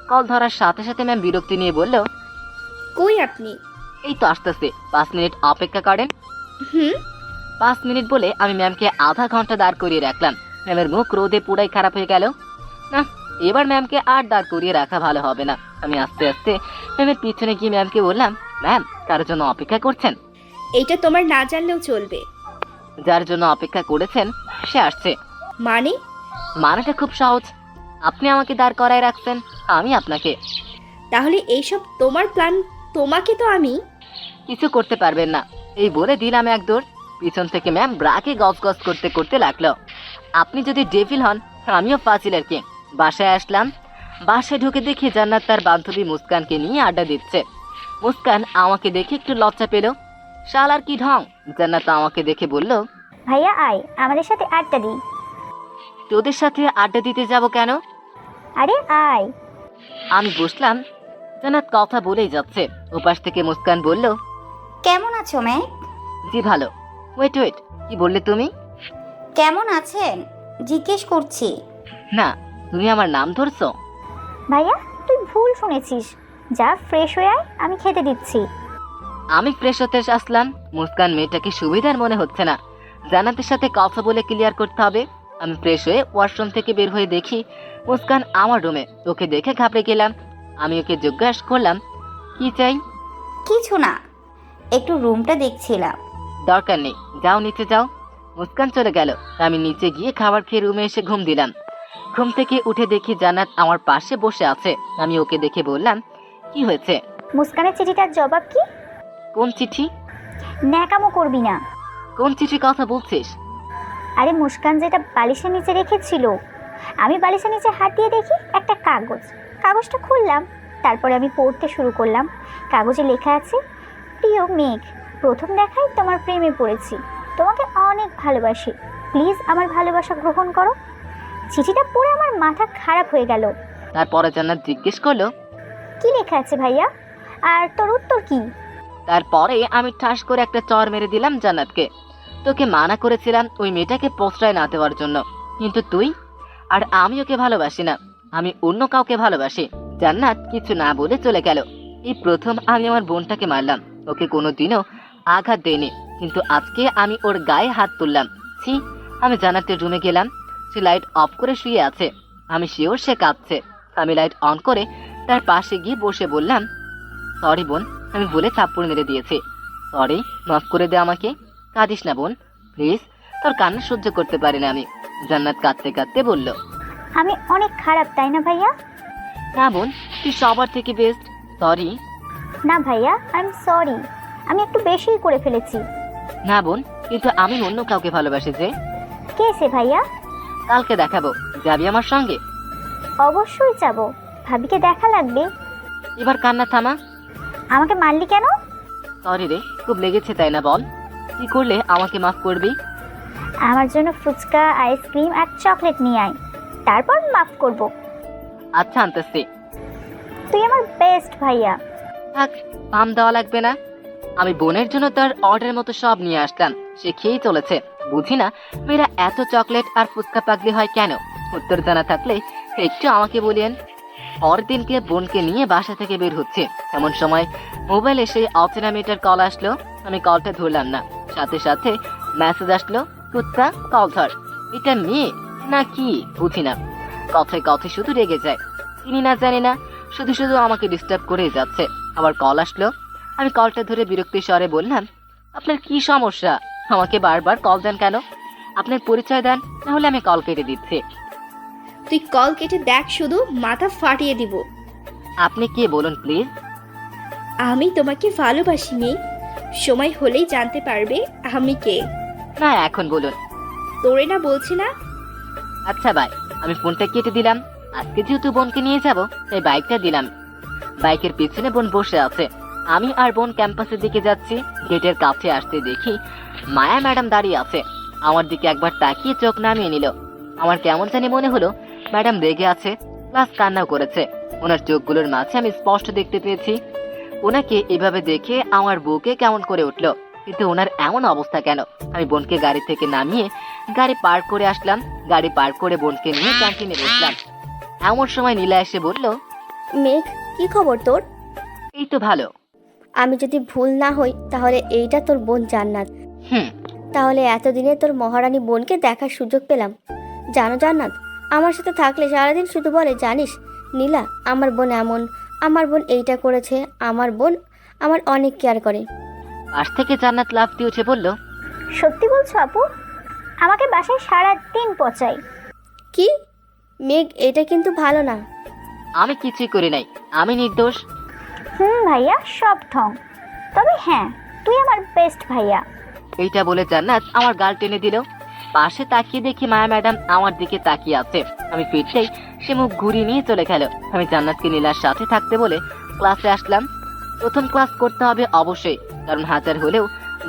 কল ধরার সাথে সাথে ম্যাম বিরক্তি নিয়ে বলল, কই আপনি? এই তো আসতেছে, 5 মিনিট অপেক্ষা করেন। হুম। 5 মিনিট বলে আমি ম্যামকে আধা ঘন্টা দাঁড় করিয়ে রাখলাম। ম্যামের মুখ রোদে পুরাই খারাপ হয়ে গেল। না, এবার ম্যামকে আর দাঁড় করিয়ে রাখা ভালো হবে না। আমি আস্তে আস্তে ম্যামের পিছনে গিয়ে ম্যামকে বললাম, ম্যাম কারোর জন্য অপেক্ষা করছেন? এইটা তোমার না জানলেও চলবে। যার জন্য অপেক্ষা করেছেন সে আসছে। মানে? মানেটা খুব সহজ, আপনি আমাকে দাঁড় করায় রাখছেন, আমি আপনাকে। তাহলে এইসব তোমার প্ল্যান? তোমাকে তো আমি কিছু করতে পারবেন না, এই বলে দিলাম এক দৌড়। পিছন থেকে ম্যাম ব্রাকে গজ গজ করতে করতে লাগলো, আপনি যদি ডেভিল হন আমিও ফাজিলের কিং। বাসায় আসলাম। বাসায় ঢুকে দেখি জান্নাত তার বান্ধবী মুস্কানকে নিয়ে আড্ডা দিচ্ছে। মুস্কান আমাকে দেখে একটু লজ্জা পেল। শালার কি ঢং! জান্নাত আমাকে দেখে বলল, ভাইয়া আয় আমাদের সাথে আড্ডা দিই। তোদের সাথে আড্ডা দিতে যাব কেন? আরে আয়। আমি বসলাম। জান্নাত কথা বলেই যাচ্ছে। ওপাশ থেকে মুস্কান বলল, কেমন আছো মেঘ? জি ভালো। ওয়েট ওয়েট, কি বললে তুমি? কেমন আছেন জিজ্ঞেস করছি। না, তুমি আমার নাম ধরছো? ভাইয়া তুই ভুল শুনেছিস, যা ফ্রেশ হয়ে আয়, আমি খেতে দিচ্ছি। আমি ফ্রেশ হতে আসলাম। মুস্কান মেয়েটাকে সুবিধার মনে হচ্ছে না। জান্নাতের সাথে কথা বলে ক্লিয়ার করতে হবে। আমি ফ্রেশ হয়ে ওয়াশরুম থেকে বের হয়ে দেখি মুস্কান আমার রুমে। ওকে দেখে ঘাবড়ে গেলাম। আমি ওকে জিজ্ঞাসা করলাম, কি চাই? কিছু না, একটু রুমটা দেখছিলাম। দরকার নেই, যাও নিচে যাও। মুস্কান চলে গেল। আমি নিচে গিয়ে খাবার খেয়ে রুমে এসে ঘুম দিলাম। ঘুম থেকে উঠে দেখি জান্নাত আমার পাশে বসে আছে। আমি ওকে দেখে বললাম, কি হয়েছে? মুস্কানের চিঠিটার জবাব কি? কোন চিঠি? ন্যাকামো করবি না। কোন চিঠি কথা বলছিস? আরে মুস্কান যেটা বালিশের নিচে রেখেছিল, আমি বালিশের নিচে হাত দিয়ে দেখি একটা কাগজটা খুললাম। তারপরে আমি পড়তে শুরু করলাম। কাগজে লেখা আছে, প্রিয় মেঘ, প্রথম দেখায় তোমার প্রেমে পড়েছি, তোমাকে অনেক ভালোবাসি, প্লিজ আমার ভালোবাসা গ্রহণ করো। চিঠিটা পড়ে আমার মাথা খারাপ হয়ে গেল। তারপরে জান্নাত জিজ্ঞেস করলো, কি লেখা আছে ভাইয়া, আর তোর উত্তর কি? তারপরে আমি ঠাস করে একটা চর মেরে দিলাম জান্নাতকে। তোকে মানা করেছিলাম ওই মেয়েটাকে প্রশ্রয় না দেওয়ার জন্য, কিন্তু তুই আর আমি ওকে ভালোবাসি না, আমি অন্য কাউকে ভালোবাসি। জান্নাত কিছু না বলে চলে গেল। এই প্রথম আমি আমার বোনটাকে মারলাম। ওকে কোনোদিনও আঘাত দেয়নি, কিন্তু আজকে আমি ওর গায়ে হাত তুললাম। ছি! আমি জান্নাতের রুমে গেলাম। সে লাইট অফ করে শুয়ে আছে। আমি শিওর সে কাঁদছে। আমি লাইট অন করে তার পাশে গিয়ে বসে বললাম, সরি বোন, আমি বলে থাপ্পড় মেরে দিয়েছি। সরি, মাফ করে দে আমাকে। কাঁদিস না বোন, প্লিজ, তোর কান্না সহ্য করতে পারি না আমি। জান্নাত কাঁদতে কাঁদতে বলল, আমি অনেক খারাপ তাই না ভাইয়া? না বোন, তুই সবার থেকে বেস্ট। সরি। না ভাইয়া, আই এম সরি, আমি একটু বেশিই করে ফেলেছি। না বোন, কিন্তু আমি অন্য কাউকে ভালোবাসি যে। কে সে ভাইয়া? কালকে দেখাবো, যাবি আমার সঙ্গে? অবশ্যই যাব, ভাবিকে দেখা লাগবে। এবার কান্না থামা। আমাকে মারলি কেন? সরি রে, খুব লেগেছে তাই না? বল, কি করলে আমাকে মাফ করবি? আমার জন্য ফুচকা, আইসক্রিম আর চকলেট নিয়ে আয়, তারপর মাফ করব। আচ্ছা আনতেছি। তুই আমার বেস্ট ভাইয়া। থাক, পাম দেওয়া লাগবে না। আমি বোনের জন্য তার অর্ডার মতো সব নিয়ে আসলাম। সে খেয়েই চলেছে। বুঝি না মেয়েরা এত চকলেট আর ফুচকা পাগলি হয় কেন। উত্তর জানা থাকলে একটু আমাকে বলিয়েন। পরের দিনকে বোনকে নিয়ে বাসা থেকে বের হচ্ছে এমন সময় মোবাইল এসে অচেনা মেয়েটার কল আসলো। আমি কলটা ধরলাম না, সাথে সাথে মেসেজ আসলো, কুত্তা কল ধর। এটা মেয়ে না কি বুঝি না, কথায় কথায় শুধু রেগে যায়। চিনি না জানি না, শুধু শুধু আমাকে ডিস্টার্ব করেই যাচ্ছে। আবার কল আসলো। আমি কলটা ধরে বিরক্তি স্বরে বললাম, আপনার কি সমস্যা? আমাকে বারবার কল দেন কেন? আপনার পরিচয় দেন, নাহলে আমি কল কেটে দিচ্ছি। তুই কল কেটে দেখ, শুধু মাথা ফাটিয়ে দিব। আপনি কে বলুন প্লিজ? আমি তোমাকে ভালোবাসি মেয়ে, সময় হলেই জানতে পারবে আমি কে। না এখন বলুন। তোরে না বলছি না। আচ্ছা ভাই, আমি ফোনটা কেটে দিলাম। আজকে যেহেতু বোনকে নিয়ে যাব, তাই বাইকটা দিলাম। বাইকের পিছনে বোন বসে আছে। আমি আর বোন ক্যাম্পাসের দিকে যাচ্ছি। গেটের কাছে আসতে দেখি মায়া ম্যাডাম দাঁড়িয়ে আছে। আমার দিকে একবার তাকিয়ে চোখ নামিয়ে নিল। আমার কেমন জানি মনে হলো ম্যাডাম রেগে আছে, প্লাস কান্নাও করেছে। ওনার চোখগুলোর মাঝে আমি স্পষ্ট দেখতে পেয়েছি। ওনাকে এভাবে দেখে আমার বুকে কেমন করে উঠলো। কিন্তু ওনার এমন অবস্থা কেন? আমি বোনকে গাড়ি থেকে নামিয়ে গাড়ি পার্ক করে আসলাম। গাড়ি পার্ক করে বোনকে নিয়ে ক্যান্টিনে বসলাম। এমন সময় নীলা এসে বলল, মেঘ, কি খবর তোর? এই তো ভালো। আমি যদি ভুল না হই তাহলে এইটা তোর বোন জান্নাত। হুম। তাহলে এতদিনে তোর মহারানী বোনকে দেখার সুযোগ পেলাম। জানো জান্নাত, আমার সাথে থাকলে সারাদিন শুধু বলে, জানিস নীলা, আমার বোন এমন, আমার বোন এইটা করেছে, আমার বোন আমার অনেক কেয়ার করে। পাশ থেকে জান্নাত লাফ দিয়ে উঠে বলল, সত্যি বলছো আপু? আমাকে বাসায় সারাদিন পচাই। কি মেঘ, এটা কিন্তু ভালো না। আমি কিছুই করি নাই, আমি নির্দোষ। ভাইয়া, সব ঠং। তবে হ্যাঁ, তুই আমার বেস্ট ভাইয়া। এইটা বলে জান্নাত আমার গাল টেনে দিল। পাশে তাকিয়ে দেখি মায়া ম্যাডাম আমার দিকে তাকিয়ে আছে। আমি ফিরতেই সে মুখ ঘুরিয়ে নিয়ে চলে গেল। আমি জান্নাতকে নীলার সাথে থাকতে বলে ক্লাসে আসলাম। প্রথম ক্লাস করতে হবে অবশ্যই, কারণ হাজার হলেও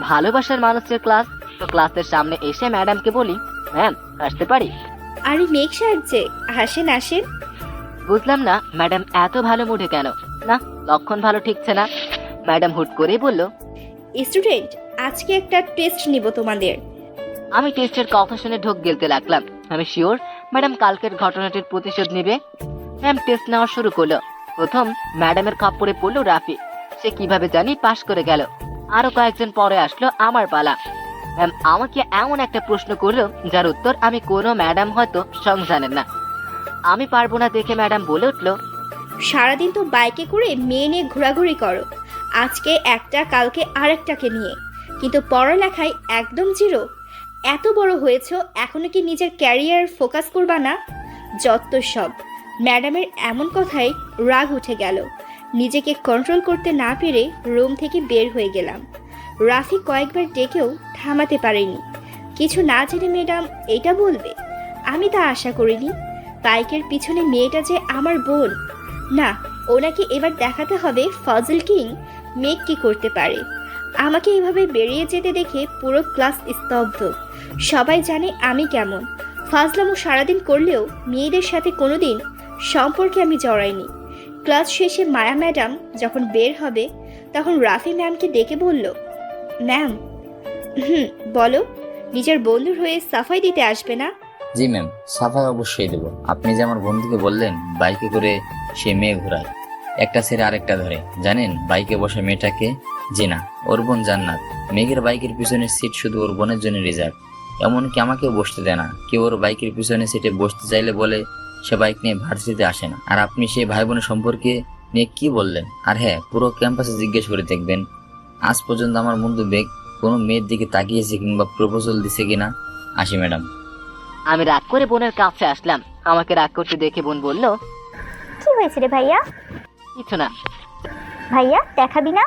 ভালোবাসার মানুষের ক্লাস। তো ক্লাসের সামনে এসে ম্যাডামকে বলি, ম্যাম আসতে পারি? আরে মেঘ সাহেব যে, আসেন আসেন। বুঝলাম না ম্যাডাম এত ভালো মুডে কেন। না, লক্ষণ ভালো ঠিকছে না। ম্যাডাম হুট করে বলল, স্টুডেন্ট, আজকে একটা টেস্ট নিব তোমাদের। আমি টেস্টের কথা শুনে ঢোক গেলতে লাগলাম। আমি শিওর ম্যাডাম কালকের ঘটনাটির প্রতিশোধ নেবে। ম্যাম টেস্ট নেওয়া শুরু করলো। প্রথম ম্যাডামের খপ্পরে পড়লো রাফি। সে কিভাবে জানি পাশ করে গেল। আরো কয়েকজন পরে আসলো আমার পালা। ম্যাম আমাকে এমন একটা প্রশ্ন করলো যার উত্তর আমি কোনো ম্যাডাম হয়তো সং জানেন না। আমি পারবো না দেখে ম্যাডাম বলে উঠলো, সারাদিন তো বাইকে করে মেয়ে নিয়ে ঘোরাঘুরি করো, আজকে একটা কালকে আরেকটাকে নিয়ে, কিন্তু পড়ালেখায় একদম জিরো। এত বড় হয়েছো, এখনো কি নিজের ক্যারিয়ার ফোকাস করবা না? যত সব। ম্যাডামের এমন কথায় রাগ উঠে গেল। নিজেকে কন্ট্রোল করতে না পেরে রুম থেকে বের হয়ে গেলাম। রাফি কয়েকবার ডেকেও থামাতে পারেনি। কিছু না জেনে ম্যাডাম এটা বলবে, আমি তা আশা করিনি। বাইকের পিছনে মেয়েটা যে আমার বোন। না, ওনাকে এবার দেখাতে হবে ফজল কিং মেঘ কি করতে পারে। আমাকে এভাবে বেরিয়ে যেতে দেখে পুরো ক্লাস স্তব্ধ। সবাই জানে আমি কেমন। ফাজলামো সারাদিন করলেও মেয়েদের সাথে কোনোদিন সম্পর্কে আমি জড়াইনি। ক্লাস শেষে মায়া ম্যাডাম যখন বের হবে তখন রাফি ম্যামকে ডেকে বলল, ম্যাম, বলো, নিজের বন্ধুর হয়ে সাফাই দিতে আসবে না? জি ম্যাম, সাফাই অবশ্যই দেবো। আপনি যে আমার বন্ধুকে বললেন বাইকে করে সে মেয়ে ঘোরায়, একটা ছেড়ে আরেকটা ধরে, জানেন বাইকে বসে মেয়েটাকে? জি না, ওর বোন জান্নাত। মেঘের বাইকের পিছনের সিট শুধু ওর বোনের জন্য রিজার্ভ। এমনকি আমাকেও বসতে দেয় না। কেউ ওর বাইকের পিছনে সিটে বসতে চাইলে বলে সে বাইক নিয়ে ভার্সিটিতে আসে না। আর আপনি সেই ভাই বোনের সম্পর্কে নিয়ে কি বললেন? আর হ্যাঁ, পুরো ক্যাম্পাসে জিজ্ঞেস করে দেখবেন আজ পর্যন্ত আমার বন্ধু বেগ কোনো মেয়ের দিকে তাকিয়েছে কিংবা প্রপোজাল দিছে কিনা। আসি ম্যাডাম। আমি রাগ করে বোনের কাছে আসলাম। আমাকে রাগ করতে দেখে বোন বলল, কি হয়েছে রে ভাইয়া? কিছু না। ভাইয়া দেখাবি না?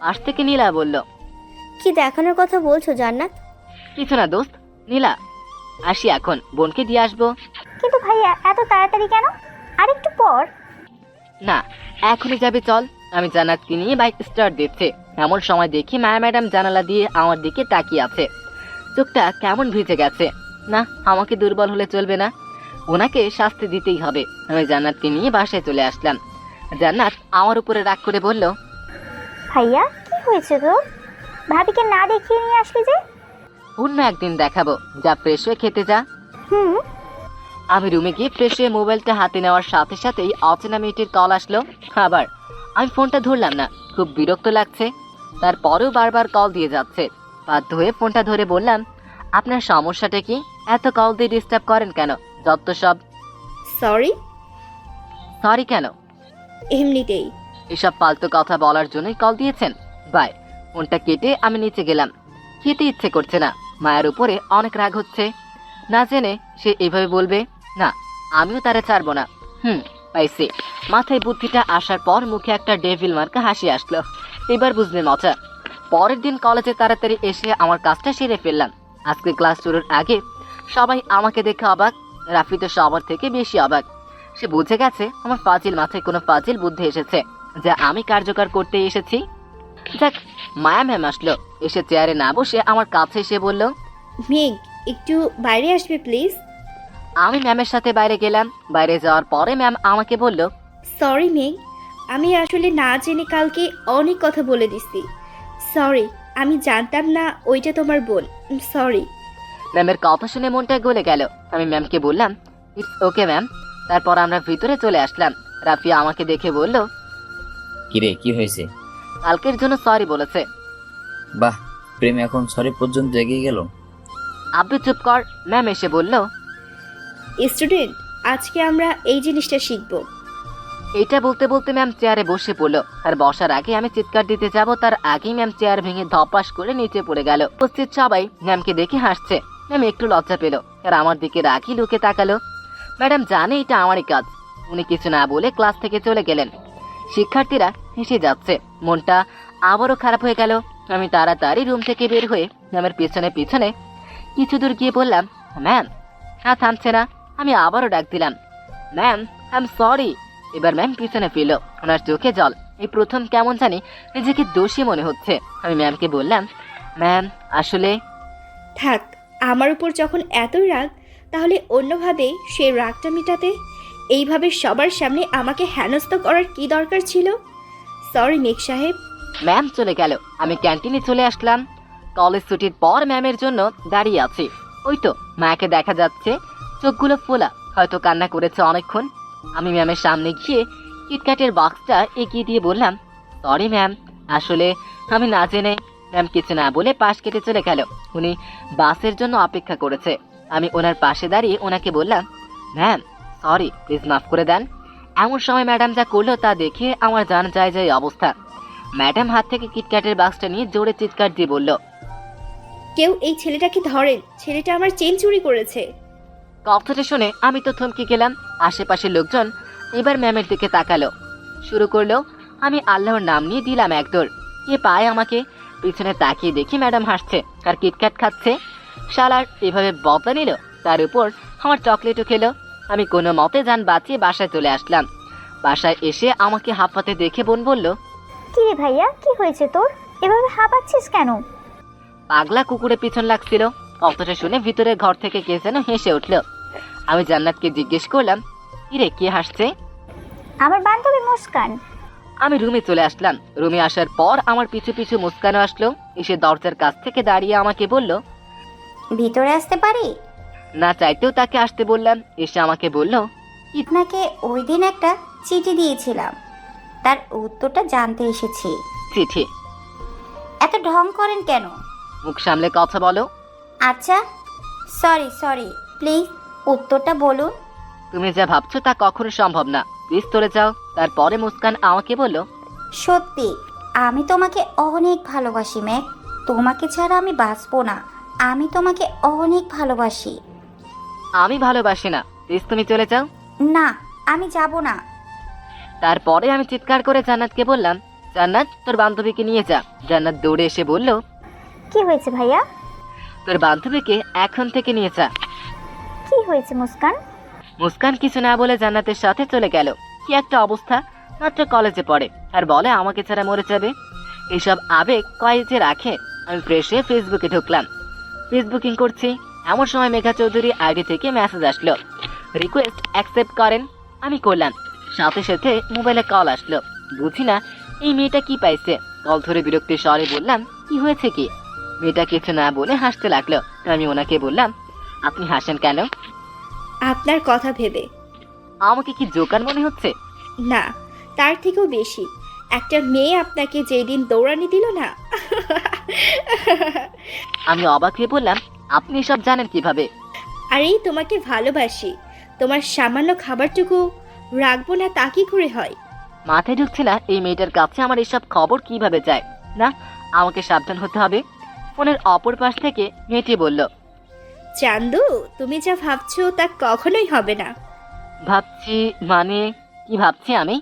পাশ থেকে নীলা বলল, কি দেখানোর কথা বলছো জান্নাত? কিছু না দোস্ত। নীলা আসি এখন, বোনকে দিয়ে আসবো। কিন্তু ভাইয়া এত তাড়াতাড়ি কেন? আরেকটু পর। না, এখনই যাবে, চল। আমি জান্নাতকে নিয়ে বাইক স্টার্ট দিচ্ছে। এমন সময় দেখি মায়া ম্যাডাম জানালা দিয়ে আমার দিকে তাকিয়ে আছে। চোখটা কেমন ভিজে গেছে। না, আমাকে দুর্বল হলে চলবে না, ওনাকে শাস্তি দিতেই হবে। আমি জান্নাতকে নিয়ে বাসায় চলে আসলাম। জান্নাত আমার উপরে রাগ করে বলল, ভাইয়া কি হয়েছে তোর? ভাবিকে না দেখিয়ে নিয়ে আসলি যে? অন্য একদিন দেখাবো, যা ফ্রেশ হয়ে খেতে যা। আমি রুমে গিয়ে ফ্রেশ হয়ে মোবাইলটা হাতে নেওয়ার সাথে সাথেই অচেনা মেয়েটির কল আসলো। আবার আমি ফোনটা ধরলাম না, খুব বিরক্ত লাগছে। তারপরেও বারবার কল দিয়ে যাচ্ছে। বাধ্য হয়ে ফোনটা ধরে বললাম, আপনার সমস্যাটা কি? এত কল দিয়ে ডিস্টার্ব করেন কেন? যত সব। সরি। সরি কেন? এমনিতেই। এসব ফালতু কথা বলার জন্যই কল দিয়েছেন? বাই। ফোনটা কেটে আমি নিচে গেলাম। খেতে ইচ্ছে করছে না। মায়ের উপরে অনেক রাগ হচ্ছে। না জেনে সে এভাবে বলবে, না আমিও তারা ছাড়বো না। পাইছি। মাথায় বুদ্ধিটা আসার পর মুখে একটা ডেভিল মার্কা হাসি আসলো। এবার বুঝলে মজা। পরের দিন কলেজে তাড়াতাড়ি এসে আমার কাজটা সেরে ফেললাম। আজকে ক্লাস শুরুর আগে সবাই আমাকে দেখে অবাক। রাফি তো সবার থেকে বেশি অবাক। সে বুঝে গেছে আমার ফাজিল মাথায় কোনো ফাজিল বুদ্ধি এসেছে। যা আমি কার্যকর করতে এসেছি। যাক, মায়া ম্যাম আসলো। এসে চেয়ারে না বসে আমার কাছে এসে বলল, মেঘ, একটু বাইরে আসবে প্লিজ। আমি ম্যামের সাথে বাইরে গেলাম। বাইরে যাওয়ার পরে ম্যাম আমাকে বলল, সরি মেঘ, আমি আসলে না জেনে কালকে অনেক কথা বলে দিছি। সরি, আমি জানতাম না ওইটা তোমার বোন। সরি। ম্যামের কথা শুনে মনটা গলে গেল। আমি ম্যামকে বললাম, ইটস ওকে ম্যাম। তারপর আমরা ভিতরে চলে আসলাম। রাফিয়া আমাকে দেখে বলল, কিরে কি হয়েছে? কালকের জন্য সরি বলেছে। বাহ, প্রেম এখন সরি পর্যন্ত এগিয়ে গেল। আব্বু চুপ কর। ম্যাম এসে বলল, স্টুডেন্ট, আজকে আমরা এই জিনিসটা শিখব। এইটা বলতে বলতে ম্যাম চেয়ারে বসে পড়লো। আর বসার আগে আমি চিৎকার দিতে যাব, তার আগেই ম্যাম চেয়ার ভেঙে ধপাস করে নিচে পড়ে গেল। উপস্থিত সবাই ম্যামকে দেখে হাসছে। ম্যাম একটু লজ্জা পেল আর আমার দিকে রাগি লুকে তাকালো। ম্যাডাম জানে এটা আমারই কাজ। উনি কিছু না বলে ক্লাস থেকে চলে গেলেন। শিক্ষার্থীরা হেসে যাচ্ছে। মনটা আবারও খারাপ হয়ে গেল। আমি তাড়াতাড়ি রুম থেকে বের হয়ে ম্যামের পিছনে পিছনে কিছু দূর গিয়ে বললাম, ম্যাম। হ্যাঁ, থামছে না। আমি আবারও ডাক দিলাম, ম্যাম আই এম সরি। এবার ম্যাম পিছনে ফিরল। ওনার চোখে জল। এই প্রথম কেমন জানি নিজেকে দোষী মনে হচ্ছে। আমি ম্যামকে বললাম, ম্যাম আসলে। থাক, আমার উপর যখন এতই রাগ, তাহলে অন্যভাবে সেই রাগটা মেটাতে এইভাবে সবার সামনে আমাকে হেনস্থা করার কি দরকার ছিল? সরি মেঘ সাহেব। ম্যাম চলে গেল। আমি ক্যান্টিনে চলে আসলাম। কলেজ ছুটির পর ম্যামের জন্য দাঁড়িয়ে আছি। ওই তো মাকে দেখা যাচ্ছে, চোখগুলো ফোলা, হয়তো কান্না করেছে অনেকক্ষণ। আমি ম্যামের সামনে গিয়ে কিটক্যাটের বক্সটা এগিয়ে দিয়ে বললাম, সরি ম্যাম, আসলে আমি না জেনে। ম্যাম কিছু না বলে পাশ কেটে চলে গেল। উনি বাসের জন্য অপেক্ষা করেছে। আমি ওনার পাশে দাঁড়িয়ে ওনাকে বললাম, ম্যাম সরি, প্লিজ মাফ করে দেন। এমন সময় ম্যাডাম যা করলো তা দেখে আমার জান যায় যায় অবস্থা। ম্যাডাম হাত থেকে কিটক্যাটের বাক্সটা নিয়ে জোরে চিৎকার দিয়ে বলল, কেউ এই ছেলেটাকে ধরেন, ছেলেটা আমার চেন চুরি করেছে। কথাটা শুনে আমি তো থমকে গেলাম। আশেপাশের লোকজন এবার ম্যামের দিকে তাকালো, শুরু করলো। আমি আল্লাহর নাম নিয়ে দিলাম এক দৌড়। কে পায় আমাকে। পিছনে তাকিয়ে দেখি ম্যাডাম হাসছে আর কিটক্যাট খাচ্ছে। শালার এভাবে বদলা নিল, তার উপর আমার চকলেটও খেলো। আমি কোনো মতে যান বাঁচিয়ে বাসায় চলে আসলাম। বাসায় এসে আমাকে হাঁপাতে দেখে বোন বলল, কি রে ভাইয়া, কি হয়েছে তোর? এভাবে হাঁপাচ্ছিস কেন? পাগলা কুকুরে পিছন লাগছিল। কথাটা শুনে ভিতরের ঘর থেকে কে যেন হেসে উঠল। আমি জান্নাতকে জিজ্ঞেস করলাম, কিরে কে হাসছে? আমার বান্ধবী মুস্কান। আমি রুমে চলে আসলাম। রুমে আসার পর আমার পিছু পিছু মুস্কানও আসলো। এসে দরজার কাছ থেকে দাঁড়িয়ে আমাকে বলল, ভিতরে আসতে পারি? না চাইতেও তাকে আসতে বললাম। এসে আমাকে বলল, আপনাকে ওই দিন একটা চিঠি দিয়েছিলাম, তার উত্তরটা জানতে এসেছি। চিঠি? এত ঢং করেন কেন? মুখ সামলে কথা বলো। আচ্ছা, সরি প্লিজ উত্তরটা বলুন। তুমি যা ভাবছো তা কখনো সম্ভব না। প্লিজ চলে যাও। তারপরে মুস্কান আমাকে বলল, সত্যি আমি তোমাকে অনেক ভালোবাসি মেঘ। তোমাকে ছাড়া আমি বাঁচবো না। আমি তোমাকে অনেক ভালোবাসি। আমি ভালোবাসি না, প্লিজ তুমি চলে যাও। না, আমি যাব না। তারপরে আমি চিৎকার করে জান্নাতকে বললাম, জান্নাত তোর বান্ধবীকে নিয়ে যা। জান্নাত দৌড়ে এসে বলল, কি হয়েছে ভাইয়া? তোর বান্ধবীকে এখন থেকে নিয়ে যা। কি হয়েছে মুস্কান? মুস্কান কিছু না বলে জান্নাতের সাথে চলে গেল। কি একটা অবস্থা! মাত্র কলেজে পড়ে আর বলে আমাকে ছাড়া মরে যাবে। এইসব আবেগ কয়েছে রাখে। আমি ফ্রেশ হয়ে ফেসবুকে ঢুকলাম। ফেসবুকিং করছি, এমন সময় মেঘা চৌধুরী আইডি থেকে মেসেজ আসলো, রিকোয়েস্ট অ্যাকসেপ্ট করেন। আমি করলাম। সাথে সাথে মোবাইলে কল আসলো। বুঝি না এই মেয়েটা কি পাইছে। কল ধরে বিরক্তির স্বরে বললাম, কি হয়েছে কি? মেয়েটা কিছু না বলে হাসতে লাগলো। আমি ওনাকে বললাম, আপনি হাসেন কেন? আপনার কথা ভেবে। আমাকে কি জোকার মনে হচ্ছে? না, তার থেকেও বেশি। একটা মেয়ে আপনাকে যেই দিন দৌড়ানি দিল না। আমি অবাক হয়ে বললাম, আপনি এসব জানেন কিভাবে? আরে তোমাকে ভালোবাসি, তোমার সামান্য খাবারটুকু রাখবো না তা কি করে হয়? মাথায় ঢুকছে না এই মেয়েটার কাছে আমার এসব খবর কিভাবে যায়। না, আমাকে সাবধান হতে হবে। ফোনের অপর পাশ থেকে মেয়েটি বলল, চান্দু, তুমি যা ভাবছো তা কখনোই হবে না। ভাবছি মানে? কি ভাবছি আমি?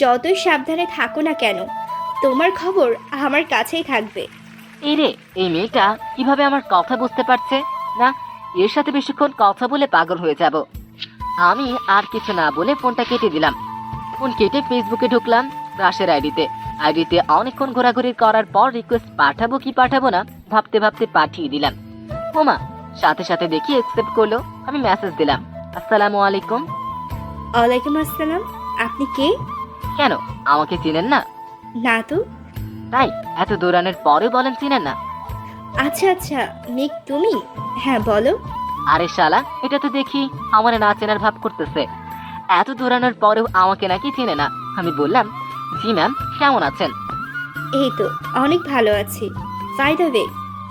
যতই সাবধানে থাকো না কেন, তোমার খবর আমার কাছেই থাকবে। এই রে, এই মেয়েটা কিভাবে আমার কথা বুঝতে পারছে? না, এর সাথে বেশিক্ষণ কথা বলে পাগল হয়ে যাব। আমি আর কিছু না বলে ফোনটা কেটে দিলাম। ফোন কেটে ফেসবুকে ঢুকলাম। ক্রাশের আইডিতে অনেকক্ষণ ঘোরাঘুরি করার পর রিকোয়েস্ট পাঠাবো কি পাঠাবো না ভাবতে ভাবতে পাঠিয়ে দিলাম। ওমা, সাথে সাথে দেখি অ্যাকসেপ্ট করলো। আমি মেসেজ দিলাম, আসসালামু আলাইকুম। ওয়ালাইকুম আসসালাম। আপনি কে? কেন, আমাকে চিনেন না? না তো। তাই এত দৌড়ানোর পরে বলেন চিনেন না? আচ্ছা আচ্ছা, মেঘ তুমি? হ্যাঁ বলো। আরে শালা, এটা তো দেখি আমার না চেনার ভাব করতেছে। এত দৌড়ানোর পরেও আমাকে নাকি চিনে না। আমি বললাম, জি ম্যাম, কেমন আছেন? এই তো অনেক ভালো আছি। বাই দ্য ওয়ে,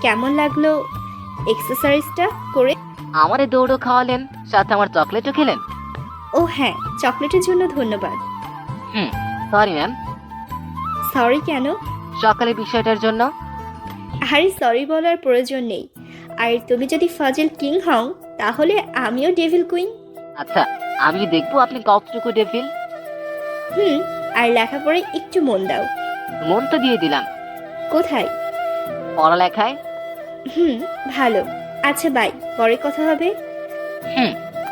কেমন লাগলো এক্সারসাইজটা করে? আমারে দৌড়ও খাওয়ালেন, সাথে আমার চকলেটও খেলেন। ও হ্যাঁ, চকলেটের জন্য ধন্যবাদ। Sorry ma'am. সরি কেন? সকালে বিষয়টার জন্য। আরে সরি বলার প্রয়োজন নেই। আর তুমি যদি ফাজিল কিং হও তাহলে আমিও ডেভিল কুইন। আচ্ছা, আমি দেখবো আপনি কতটুকু ডেভিল। আর লেখাপড়ায় একটু মন দাও। মন তো দিয়ে দিলাম। কোথায়? পড়ালেখায়। ভালো। আচ্ছা বাই, পরে কথা হবে।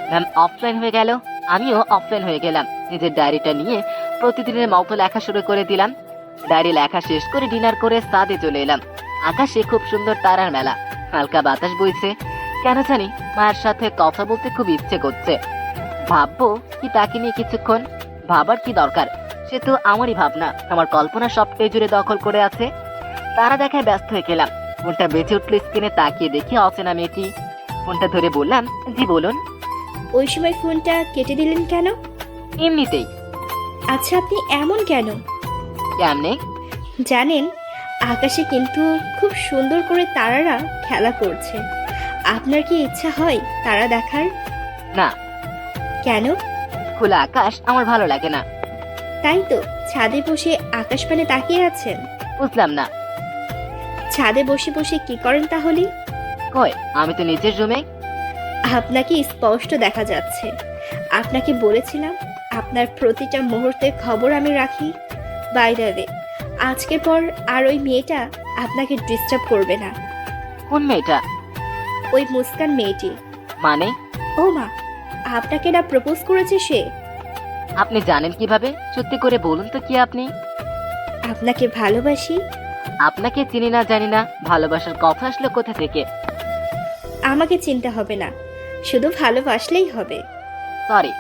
ম্যাম অফলাইন হয়ে গেল, আমিও অফলাইন হয়ে গেলাম। নিজের ডায়েরিটা নিয়ে প্রতিদিনের মতো লেখা শুরু করে দিলাম। ডায়েরি লেখা শেষ করে ডিনার করে ছাদে চলে এলাম। আকাশে খুব সুন্দর তারার মেলা, হালকা বাতাস বইছে। কেন জানি মায়ের সাথে কথা বলতে খুব ইচ্ছে করছে। ভাববো কি তাকে নিয়ে কিছুক্ষণ, ভাবার কি দরকার? সে তো আমারই ভাবনা, আমার কল্পনা সবটাই জুড়ে দখল করে আছে। তারা দেখায় ব্যস্ত হয়ে গেলাম। ফোনটা বেঁচে উঠল, স্ক্রিনে তাকিয়ে দেখি অচেনা মেয়েটি। ফোনটা ধরে বললাম, জি বলুন। ওই সময় ফোনটা কেটে দিলেন কেন? এমনিতেই। আচ্ছা আপনি এমন কেন? কেমনে? জানেন, আকাশে কিন্তু খুব সুন্দর করে তারারা খেলা করছে। আপনার কি ইচ্ছা হয় তারা দেখার? না। কেন? খোলা আকাশ আমার ভালো লাগে না। তাই তো ছাদে বসে আকাশ পানে তাকিয়ে আছেন। বুঝলাম না। ছাদে বসে বসে কি করেন তাহলে? কই, আমি তো নিজের রুমে। আপনাকে স্পষ্ট দেখা যাচ্ছে। আপনাকে বলেছিলাম আপনার প্রতিটা মুহূর্তের খবর আমি রাখি। বাই দ্য ওয়ে, আজকের পর আর ওই মেয়েটা আপনাকে ডিস্টার্ব করবে না। কোন মেয়েটা? ওই মুস্কান মেয়েটি। মানে? ও মা, আপনাকে না প্রপোজ করেছে সে। আপনি জানেন কিভাবে? সত্যি করে বলুন তো কি আপনি? আপনাকে ভালোবাসি। আপনাকে চিনি না জানি না, ভালোবাসার কথা আসলো কোথা থেকে? আমাকে চিনতে হবে না, শুধু ভালোবাসলেই হবে। সরি,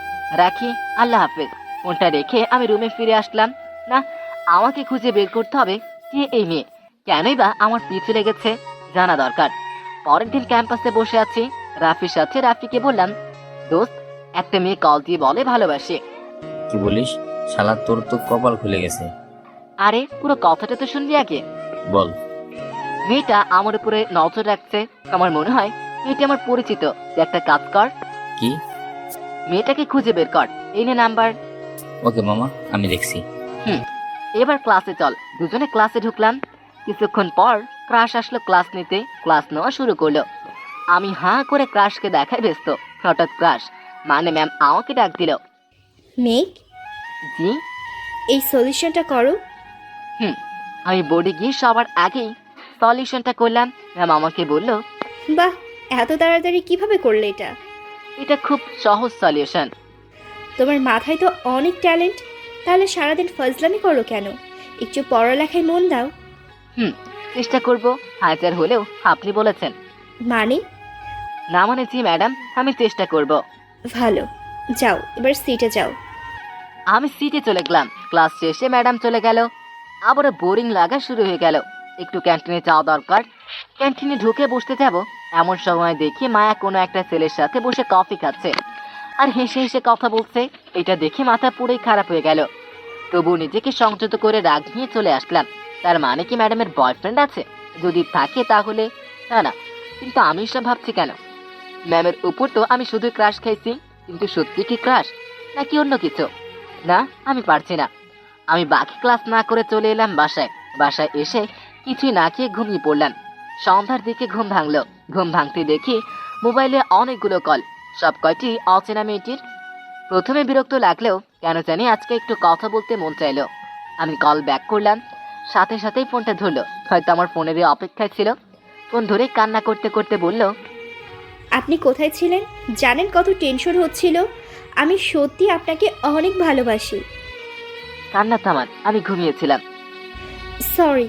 রাখি, আল্লাহ হাফেজ। ফোনটা রেখে আমি রুমে ফিরে আসলাম। না, আমাকে খুঁজে বের করতে হবে কে এই মেয়ে, কেনই বা আমার পিছু লেগেছে, জানা দরকার। পরের দিন ক্যাম্পাসে বসে আছি রাফির সাথে। রাফিকে বললাম, দোস্ত, একটা মেয়ে কল দিয়ে বলে ভালোবাসে। কি বলিস? শালা, তোর তো কপাল খুলে গেছে। আরে পুরো কথাটা তো শুনবি আগে। বল। মেয়েটা আমার উপরে নজর রাখছে। আমার মনে হয় মেয়েটা আমার পরিচিত। তুই একটা কাজ কর, কি? মেয়েটাকে খুঁজে বের কর। এই নে নাম্বার। ওকে মামা, আমি দেখছি। এবার ক্লাসে চল। দুজনে ক্লাসে ঢুকলাম। কিছুক্ষণ পর ক্রাশ আসলো ক্লাস নিতে। ক্লাস নেওয়া শুরু করলো। আমি হাঁ করে ক্রাশকে দেখায় ব্যস্ত। হঠাৎ ক্রাশ মানে ম্যাম আমাকে ডাক দিল। মেঘ, জি। এই সলিউশনটা করো। আমি বোর্ডে গিয়ে সবার আগেই সলিউশনটা করলাম। ম্যাম আমাকে বলল, বাহ, এত তাড়াতাড়ি কিভাবে করলে এটা? এটা খুব সহজ সলিউশন। তোমার মাথায় তো অনেক ট্যালেন্ট, তাহলে সারাদিন ফজলামি করো কেন? একটু পড়ালেখায় মন দাও। চেষ্টা করব, হাজার হলেও আপনি বলেছেন। মানে? না মানে জি ম্যাডাম, আমি চেষ্টা করব। ভালো, যাও এবার সিটে যাও। আমি সিটে চলে গেলাম। ক্লাস শেষে ম্যাডাম চলে গেল। আবারও বোরিং লাগা শুরু হয়ে গেল। একটু ক্যান্টিনে যাওয়া দরকার। ক্যান্টিনে ঢুকে বসতে যাব, এমন সময় দেখি মায়া কোনো একটা ছেলের সাথে বসে কফি খাচ্ছে আর হেসে হেসে কথা বলছে। এটা দেখে মাথা পুরোই খারাপ হয়ে গেল। তবু নিজেকে সংযত করে রাগ নিয়ে চলে আসলাম। তার মানে কি ম্যাডামের বয়ফ্রেন্ড আছে? যদি থাকে তাহলে না, কিন্তু আমি সব ভাবছি কেন? ম্যামের উপর তো আমি শুধু ক্রাশ খাইছি, কিন্তু সত্যি কি ক্রাশ নাকি অন্য কিছু? না, আমি পারছি না। আমি বাকি ক্লাস না করে চলে এলাম বাসায়। বাসায় এসে কিছুই না খেয়ে ঘুমিয়ে পড়লাম। সন্ধ্যার দিকে ঘুম ভাঙলো। ঘুম ভাঙতে দেখি মোবাইলে অনেকগুলো কল, সব কয়টি অচেনা মেয়েটির। প্রথমে বিরক্ত লাগলেও কেন জানি আজকে একটু কথা বলতে মন চাইলো। আমি কল ব্যাক করলাম, সাথে সাথেই ফোনটা ধরলো। হয়তো আমার ফোনেরই অপেক্ষায় ছিল। ফোন ধরে কান্না করতে করতে বলল, আপনি কোথায় ছিলেন? জানেন কত টেনশন হচ্ছিল? আমি সত্যি আপনাকে অনেক ভালোবাসি। কান্না থামান, আমি ঘুমিয়েছিলাম। সরি,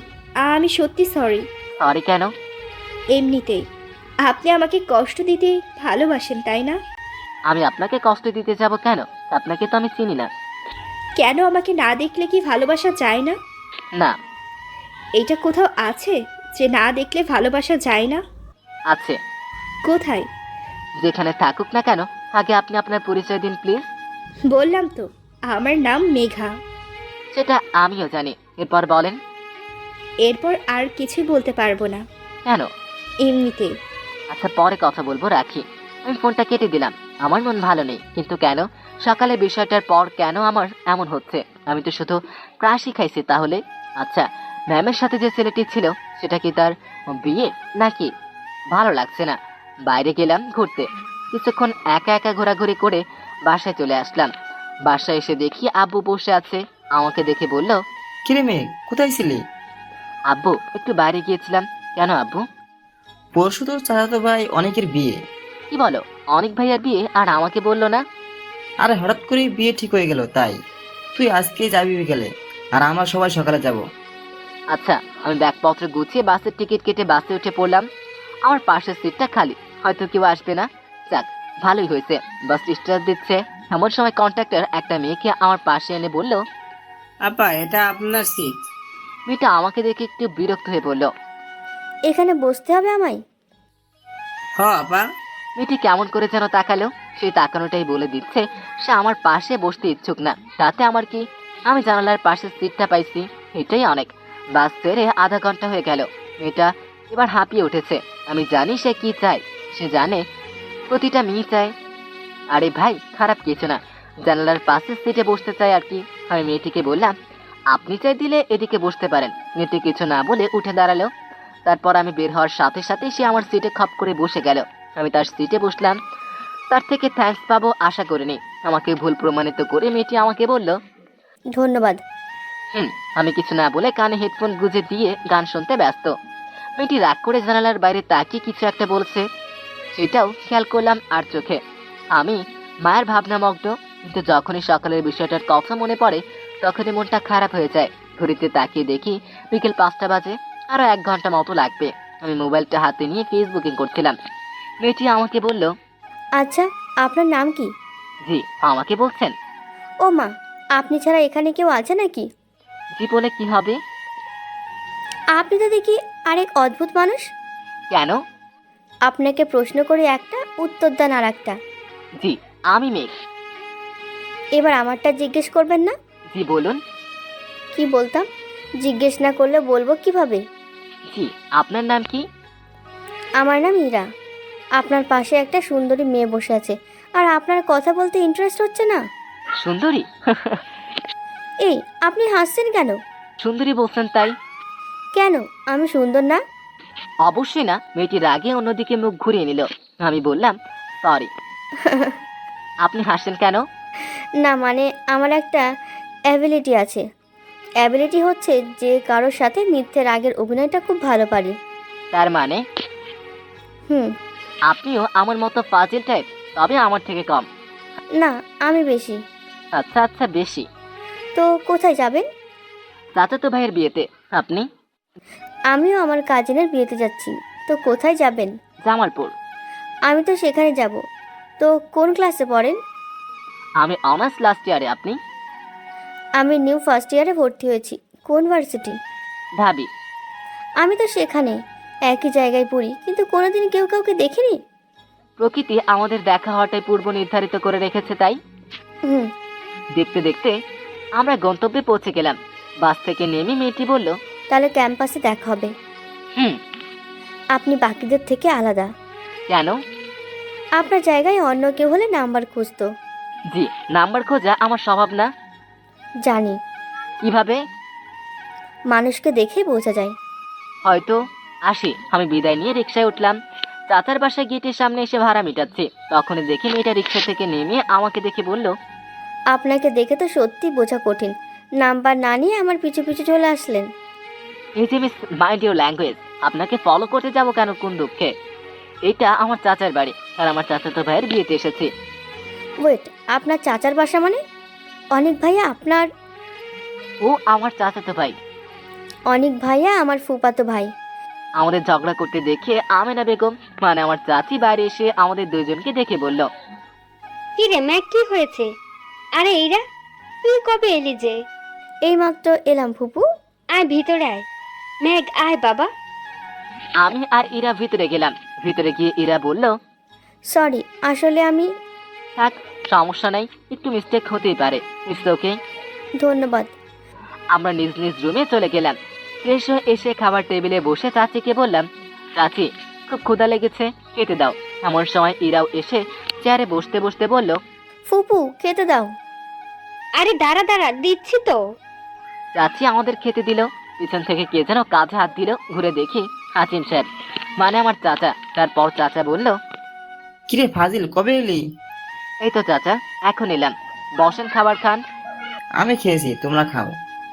আমি সত্যি সরি। সরি কেন? এমনিতেই আপনি আমাকে কষ্ট দিতে ভালোবাসেন, তাই না? আমি আপনাকে কষ্ট দিতে যাব কেন? আপনাকে তো আমি চিনি না। কেন আমাকে না দেখলে কি ভালোবাসা যায় না? না। এটা কোথাও আছে যে না দেখলে ভালোবাসা যায় না? আছে। কোথায়? যেখানে থাকুক না কেন, আগে আপনি আপনার পরিচয় দিন প্লিজ। বললাম তো, আমার নাম মেঘা। সেটা আমিও জানি, এরপর বলেন। এরপর আর কিছুই বলতে পারবো না। কেন? এমনিতেই। আচ্ছা পরে কথা বলবো, রাখি। আমি ফোনটা কেটে দিলাম। আমার মন ভালো নেই, কিন্তু কেন? সকালে বিষয়টার পর কেন আমার এমন হচ্ছে? আমি তো শুধু ক্রাশই খাইছি তাহলে। আচ্ছা, ম্যামের সাথে যে ছেলেটি ছিল সেটা কি তার বিয়ে নাকি? ভালো লাগছে না। বাইরে গেলাম ঘুরতে, কিছুক্ষণ একা একা ঘোরাঘুরি করে বাসায় চলে আসলাম। বাসায় এসে দেখি আব্বু বসে আছে। আমাকে দেখে বলল, কিরে মেয়ে, কোথায় ছিলি? আব্বু একটু বাইরে গিয়েছিলাম। কেন আব্বু? পরশু তোর চাচাতো ভাই অনেকের বিয়ে। কি বলো? অনেক ভাইয়ার বিয়ে আর আমাকে বললো না? আরে হঠাৎ করে বিয়ে ঠিক হয়ে গেল তাই। তুই আজকে যাবি বিকেলে, আর আমরা সবাই সকালে যাব। আচ্ছা, আমি ব্যাগপত্র গুছিয়ে বাসের টিকিট কেটে বাসে উঠে পড়লাম। আমার পাশের সিটটা খালি, হয়তো কেউ আসবে না। যাক, ভালোই হয়েছে। বাস স্টার্ট দিচ্ছে এমন সময় কন্ট্রাক্টর একটা মেয়েকে আমার পাশে এনে বলল, আপা এটা আপনার সিট। মেয়েটা আমাকে দেখে একটু বিরক্ত হয়ে বলল, এখানে বসতে হবে আমায়? হ আপা। মেয়েটি কেমন করে যেন তাকালো। সেই তাকানোটাই বলে দিচ্ছে সে আমার পাশে বসতে ইচ্ছুক না। তাতে আমার কি? আমি জানালার পাশের সিটটা পাইছি, এটাই অনেক। বাস ছেড়ে আধা ঘন্টা হয়ে গেল। মেয়েটা এবার হাঁপিয়ে উঠেছে। আমি জানি সে কি চায়। সে জানে প্রতিটা মেয়ে চায়। আরে ভাই, খারাপ কিছু না, জানালার পাশের সিটে বসতে চাই আর কি। আমি মেয়েটিকে বললাম, আপনি চাই দিলে এদিকে বসতে পারেন। মেয়েটি কিছু না বলে উঠে দাঁড়ালো। তারপর আমি বের হওয়ার সাথে সাথে সে আমার সিটে খপ করে বসে গেল। আমি তার সিটে বসলাম। তার থেকে থ্যাঙ্কস পাবো আশা করিনি। আমাকে ভুল প্রমাণিত করে মেয়েটি আমাকে বলল, ধন্যবাদ। আমি কিছু না বলে কানে হেডফোন গুঁজে দিয়ে গান শুনতে ব্যস্ত। মেয়েটি রাগ করে জানালার বাইরে তাকিয়ে কিছু একটা বলছে, সেটাও খেয়াল করলাম আর চোখে। আমি মায়ের ভাবনামগ্ন, কিন্তু যখনই সকালের বিষয়টার কথা মনে পড়ে তখনই মনটা খারাপ হয়ে যায়। ঘড়িতে তাকিয়ে দেখি বিকেল 5টা বাজে, আরো 1 ঘন্টা মতো লাগবে। আমি মোবাইলটা হাতে নিয়ে ফেসবুকিং করছিলাম। মেয়েটি আমাকে বলল, আচ্ছা, আপনার নাম কি? জি। আমাকে বলছেন? ও মা, আপনি ছাড়া এখানে কেউ আছে নাকি? জি বলে কি হবে? আপনি তো দেখি আরেক অদ্ভুত মানুষ। কেন? আপনাকে প্রশ্ন করি একটা, উত্তর দেন আর একটা। জি, আমি মেঘ। এবার আমারটা জিজ্ঞেস করবেন না? জি বলুন। কি বলতাম? জিজ্ঞেস না করলে বলবো কিভাবে? জি, আপনার নাম কি? আমার নাম ইরা। আপনার পাশে একটা সুন্দরী মেয়ে বসে আছে, আর আপনার কথা বলতে ইন্টারেস্ট হচ্ছে না? সুন্দরী? এই, আপনি হাসছেন কেন? সুন্দরী বলছেন তাই? কেন, আমি সুন্দর না? অবশ্যই না। মেয়েটি রাগে অন্যদিকে মুখ ঘুরিয়ে নিল। আমি বললাম, সরি। আপনি হাসছেন কেন? না মানে, আমার একটা অ্যাবিলিটি আছে। অ্যাবিলিটি হচ্ছে যে কারোর সাথে মিথ্যে রাগের অভিনয়টা খুব ভালো পারি। তার মানে হুম। আপনিও আমার মতো ফাজিল টাইপ, তবে আমার থেকে কম। না, আমি বেশি। আচ্ছা আচ্ছা, বেশি। তো কোথায় যাবেন? চাচাতো ভাইয়ের বিয়েতে। আপনি? আমিও আমার কাজিনের বিয়েতে যাচ্ছি। তো কোথায় যাবেন? জামালপুর। আমি তো সেখানে যাব। তো কোন ক্লাসে পড়েন? আমি অনার্স লাস্ট ইয়ারে। আপনি? আমি নিউ ফার্স্ট ইয়ারে ভর্তি হয়েছি। কোন ভার্সিটি? ঢাবি। আমি তো সেখানে একই জায়গায় পড়ি, কিন্তু কোনোদিন কেউ কাউকে দেখিনি। প্রকৃতি আমাদের দেখা হওয়াটাই পূর্ব নির্ধারিত করে রেখেছে, তাই। হুম। দেখতে দেখতে আমরা গন্তব্যে পৌঁছে গেলাম। বাস থেকে নেমে মেয়েটি বলল, তাহলে ক্যাম্পাসে দেখা হবে। হুম। আপনি বাকিদের থেকে আলাদা। কেন? আপনার জায়গায় অন্য কেউ হলে নাম্বার খুঁজতো। জি, নাম্বার খোঁজা আমার স্বভাব না। জানি। কিভাবে? মানুষকে দেখে বোঝা যায়। হয়তো। আসি। আমি বিদায় নিয়ে রিক্সায় উঠলাম। চাচার বাসায় গেটের সামনে এসে ভাড়া মেটাচ্ছি, তখনই দেখি মেয়েটা রিক্সা থেকে নেমে আমাকে দেখে বলল, আপনাকে দেখে তো সত্যি বোঝা কঠিন। নাম্বার না নিয়ে আমার পিছু পিছু চলে আসলেন। এই যে মিস, মাইন্ড ইউর ল্যাঙ্গুয়েজ। আপনাকে ফলো করতে যাব কেন, কোন দুঃখে? এটা আমার চাচার বাড়ি, আর আমার চাচাতো ভাইয়ের বিয়েতে এসেছি। ওয়েট, আপনার চাচার বাসা মানে? অনেক ভাইয়া আপনার? ও আমার চাচাতো ভাই। অনেক ভাইয়া আমার ফুপাতো ভাই। আমাদের ঝগড়া করতে দেখে আমেনা বেগম মানে আমার চাচি বাইরে এসে আমাদের দুজনকে দেখে বলল, কি রে ম্যাক, কি হয়েছে? আরে এইরা, তুই কবে এলি যে? এইমাত্র এলাম ফুপু। আয় ভিতরে আয়। ম্যাগ আয় বাবা। আমি আর ইরা ভিতরে গেলাম। ভিতরে গিয়ে ইরা বলল, সরি, আসলে আমি। থাক, সমস্যা নাই, একটু মিস্টেক হতেই পারে, ইটস ওকে। ধন্যবাদ। আমরা নিজ নিজ রুমে চলে গেলাম। ফ্রেশ হয়ে এসে খাবার টেবিলে বসে চাচিকে বললাম, চাচি খুব ক্ষুধা লেগেছে, খেতে দাও। এমন সময় ইরাও এসে চেয়ারে বসতে বসতে বলল, ফুপু খেতে দাও। আরে দাঁড়া দাঁড়া, দিচ্ছি তো। চাচি আমাদের খেতে দিল। পিছন থেকে কে যেন কাঁধে হাত দিল, ঘুরে দেখি হাসিম সাহেব মানে আমার চাচা। তারপর চাচা বলল, কিরে ফাজিল, কবে এলি? এই তো চাচা, এখন এলাম, বসেন খাবার খান। আমি খেয়েছি, তোমরা খাও।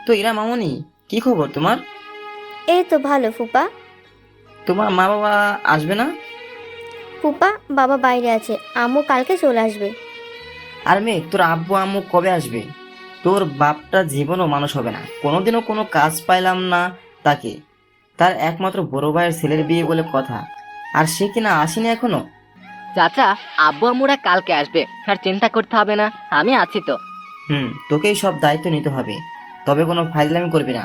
তো ইরা মামনি, কি খবর তোমার? এই তো ভালো ফুপা। তোমার মা বাবা আসবে না? ফুপা বাবা বাইরে আছে, আম্মু কালকে চলে আসবে। আর মেয়ে, তোর আব্বু আম্মু কবে আসবে? তোর বাপটা জীবনও মানুষ হবে না, কোনোদিনও কোনো কাজ পাইলাম না তাকে। তার একমাত্র বড় ভাইয়ের ছেলের বিয়ে বলে কথা, আর সে কিনা আসেনি এখনো। চাচা, আব্বু আম্মুরা কালকে আসবে, আর চিন্তা করতে হবে না, আমি আছি তো। তোকেই সব দায়িত্ব নিতে হবে, তবে কোনো ফাইজলামি করবি না।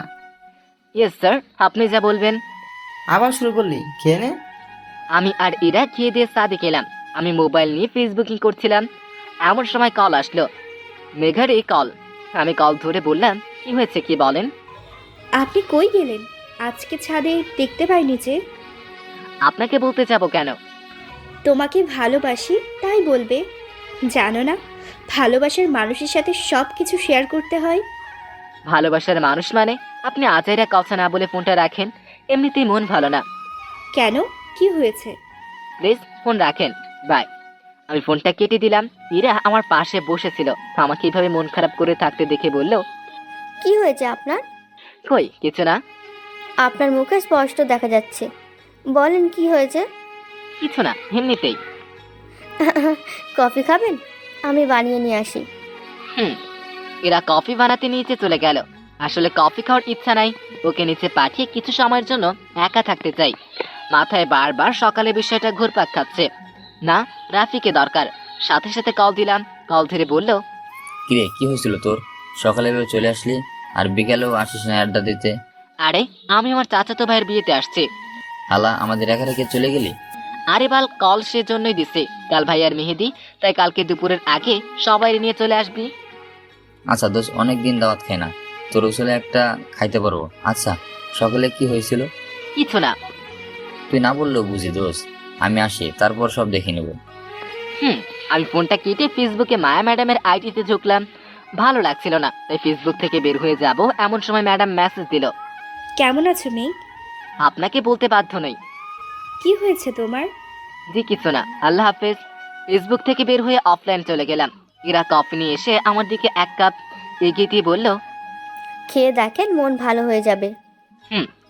ইয়েস স্যার, আপনি যা বলবেন। আবার শুরু করলি, খেয়ে নে। আমি আর ইরা খেয়ে দিয়ে সাদে গেলাম। আমি মোবাইল নিয়ে ফেসবুকিং করছিলাম, এমন সময় কল আসলো। মেঘার এই কল। আমি কল ধরে বললাম, কি হয়েছে কি বলেন। আপনি কই গেলেন? আজকে ছাদে দেখতে পাইনি যে। আপনাকে বলতে যাব কেন? তোমাকে ভালোবাসি তাই বলবে। জানো না, ভালোবাসার মানুষের সাথে সব কিছু শেয়ার করতে হয়। ভালোবাসার মানুষ মানে? আপনি আজাইরা কথা না বলে ফোনটা রাখেন, এমনিতেই মন ভালো না। কেন, কি হয়েছে? প্লিজ ফোন রাখেন, বাই। আমি ফোনটা কেটে দিলাম। ইরা আমার পাশে বসেছিল, আমাকে এইভাবে মন খারাপ করে থাকতে দেখে বলল, কি হয়েছে আপনার? কই কিছু না। আপনার মুখে স্পষ্ট দেখা যাচ্ছে, বলেন কি হয়েছে? কিছু না, এমনিতেই। কফি খাবেন? আমি বানিয়ে নিয়ে আসি। এরা কফি বানাতে নিচে চলে গেল। আসলে কফি খাওয়ার ইচ্ছা নাই, ওকে নিচে পাঠিয়ে কিছু সময়ের জন্য একা থাকতে চাই। মাথায় বারবার সকালে বিষয়টা ঘুরপাক খাচ্ছে। না, রাফিকে দরকার। সাথে সাথে কল দিলাম। কল ধরে বলল, কিরে, কি হয়েছিল তোর? সকালে চলে আসলি, আর বিকালেও আসিস না আড্ডা দিতে। আরে আমি আমার চাচাতো ভাইয়ের বিয়েতে আসছি। হালা, আমাদের একা রেখে চলে গেলি? আরে বাল, কল সেজন্যই দিছে, কাল ভাইয়ার মেহেদি, তাই কালকে দুপুরের আগে সবাই নিয়ে চলে আসবি। আচ্ছা দোষ, অনেকদিন দাওয়াত খাই না, তোর উসলে একটা খাইতে পারবো। আচ্ছা, সকালে কি হয়েছিল? কিছু না। তুই না বললেও বুঝি দোষ, আমি আসি, তারপর সব দেখে নেব। আমি ফোনটা কেটে ফেসবুকে মায়া ম্যাডামের আইডিতে ঢুকলাম। ভালো লাগছিল না, তাই ফেসবুক থেকে বের হয়ে যাব এমন সময় ম্যাডাম মেসেজ দিল, কেমন আছো মেঘ? আপনাকে বলতে বাধ্য নই। কি হয়েছে তোমার? জি কিছু না, আল্লাহ হাফেজ। ফেসবুক থেকে বের হয়ে অফলাইন চলে গেলাম। ইরা কফি নিয়ে এসে আমার দিকে এক কাপ এগিয়ে দিয়ে বলল, খেয়ে দেখেন, মন ভালো হয়ে যাবে।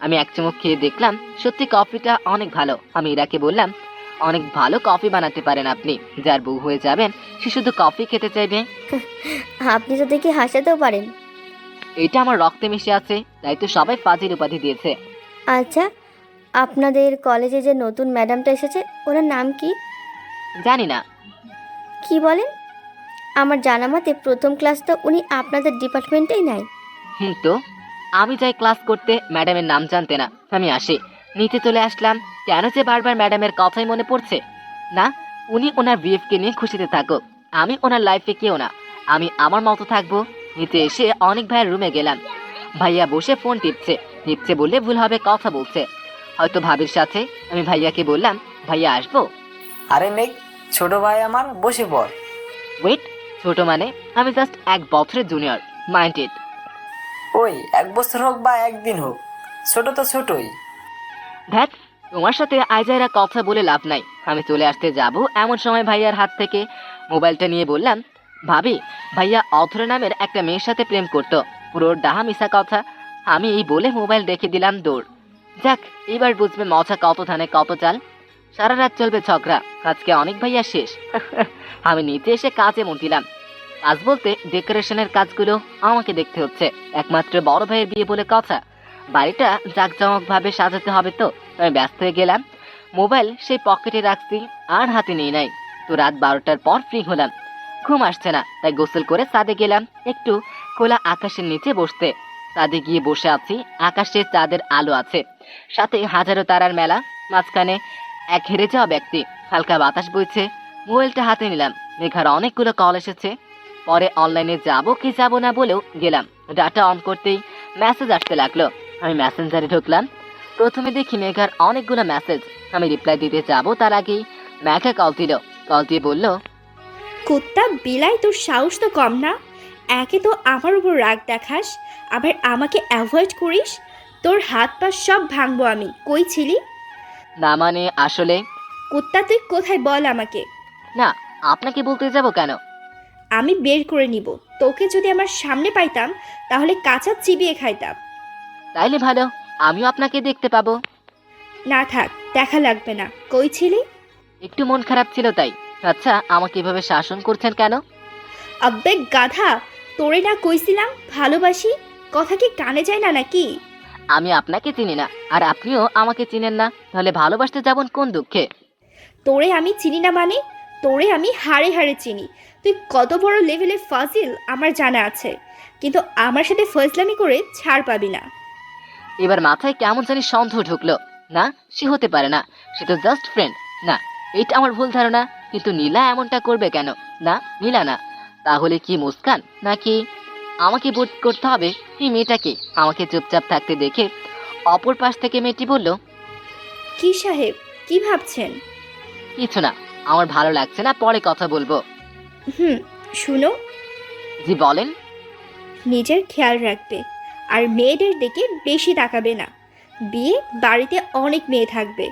আমি এক চুমুক খেয়ে দেখলাম সত্যি কফিটা অনেক ভালো। আমি ইরাকে বললাম, অনেক ভালো কফি বানাতে পারেন আপনি, যার বউ হয়ে যাবেন সে শুধু কফি খেতে চাইবে। আপনি তো দেখি হাসাতেও পারেন। এটা আমার রক্তে মিশে আছে, তাই তো সবাই ফাজিল উপাধি দিয়েছে। আচ্ছা, আপনাদের কলেজে যে নতুন ম্যাডামটা এসেছে, ওনার নাম কি? জানি না। কি বলেন? আমার জানা মতে প্রথম ক্লাস তো উনি আপনাদের ডিপার্টমেন্টেই নাই। তো আমি যাই ক্লাস করতে, ম্যাডামের নাম জানতে না। আমি আসি, নিচে চলে আসলাম। কেন যে বারবার ম্যাডামের কথাই মনে পড়ছে। না, উনি ওনার বিএফকে নিয়ে খুশিতে থাকুক, আমি ওনার লাইফে কেউ না, আমি আমার মতো থাকবো। নিচে এসে অনেক ভাইয়ের রুমে গেলাম। ভাইয়া বসে ফোন টিপছে বললে ভুল হবে, কথা বলছে হয়তো ভাবির সাথে। আমি ভাইয়াকে বললাম, ভাইয়া আসবো? আরে মেঘ, ছোট ভাই আমার, বসে পড়। ওয়েট, ছোট মানে? আমি জাস্ট 1 বছরের জুনিয়র, মাইন্ড ইট। ওই 1 বছর হোক বা একদিন হোক, ছোট তো ছোটই। ধ্যাত, তোমার সাথে আইজাইরা কথা বলে লাভ নাই। আমি চলে আসতে যাব এমন সময় ভাইয়ার হাত থেকে মোবাইলটা নিয়ে বললাম, ভাবি, ভাইয়া অথরা নামের একটা মেয়ের সাথে প্রেম করতো, পুরো ডাহা মিশা কথা। আমি এই বলে মোবাইল রেখে দিলাম দৌড়। যাক, এবার বুঝবে মজা কত ধানে কত চাল। সারা রাত চলবে ঝগড়া, আজকে অনেক ভাইয়া শেষ। আমি নিচে এসে কাজে মন দিলাম। কাজ বলতে ডেকোরেশনের কাজগুলো আমাকে দেখতে হচ্ছে। একমাত্র বড় ভাইয়ের বিয়ে বলে কথা, বাড়িটা জাঁকজমক ভাবে সাজাতে হবে, তো আমি ব্যস্ত হয়ে গেলাম। মোবাইল সেই পকেটে রাখছি, আর হাতে নিয়ে নাই। তো রাত 12টার পর ফ্রি হলাম, ঘুম আসছে না, তাই গোসল করে ছাদে গেলাম একটু খোলা আকাশের নিচে বসতে। ছাদে গিয়ে বসে আছি, আকাশে চাঁদের আলো আছে, সাথে হাজারো তারার মেলা, মাঝখানে এক হেরে যাওয়া ব্যক্তি। হালকা বাতাস বইছে, মোবাইলটা হাতে নিলাম। মেঘার অনেকগুলো কল এসেছে, পরে অনলাইনে যাব কি যাব না বলেও গেলাম। ডাটা অন করতেই মেসেজ আসতে লাগলো। আমি মেসেঞ্জারে ঢুকলাম। প্রথমে দেখি মেঘার অনেকগুলো মেসেজ। আমি রিপ্লাই দিতে যাব তার আগেই মেঘা কল দিল। কল দিয়ে বলল, কুত্তা বিলাই, তোর সাহস তো কম না। একে তো আমার উপর রাগ দেখাস, আবার আমাকে অ্যাভয়েড করিস। তোর হাত পা সব ভাঙবো আমি। কই ছিলি? না মানে আসলে কুত্তা তুই কোথায় বল আমাকে। না, আপনাকে বলতে যাব কেন? আমি বের করে নিব। তোকে যদি আমার সামনে পাইতাম তাহলে কাঁচা চিবিয়ে খাইতাম। তাইলে ভালো, আমিও আপনাকে দেখতে পাবো। না থাক, দেখা লাগবে না। কই ছিলি? একটু মন খারাপ ছিল তাই। আচ্ছা, আমাকে এভাবে শাসন করছেন কেন? আব্বে গাধা, তোরে না কইছিলাম ভালোবাসি, কথা কি কানে যায় না নাকি? আমি আপনাকে চিনি না, আর আপনিও আমাকে চিনেন না, তাহলে ভালোবাসতে যাবেন কোন দুঃখে? তোরে আমি চিনি না মানে? তোরে আমি হাড়ে হাড়ে চিনি। তুই কত বড় লেভেলে ফাজিল আমার জানা আছে, কিন্তু আমার সাথে ফজলামি করে ছাড় পাবি না। এবার মাথায় কেমন জানি সন্দেহ ঢুকলো। না, সে হতে পারে না, সে তো জাস্ট ফ্রেন্ড। না, এটা আমার ভুল ধারণা। কিন্তু নীলা এমনটা করবে কেন? না, নীলা না। তাহলে কি মুস্কান? নাকি আমাকে বোধ করতে হবে এই মেয়েটাকে? আমাকে চুপচাপ থাকতে দেখে অপর পাশ থেকে মেয়েটি বলল, কি সাহেব, কি ভাবছেন? কিছু না, আমার ভালো লাগছে না, পরে কথা বলবো। শুনো, জি বলেন। নিজের খেয়াল রাখবে, আর মেয়েদের দিকে বেশি তাকাবে না। বিয়ে বাড়িতে অনেক মেয়ে থাকবে,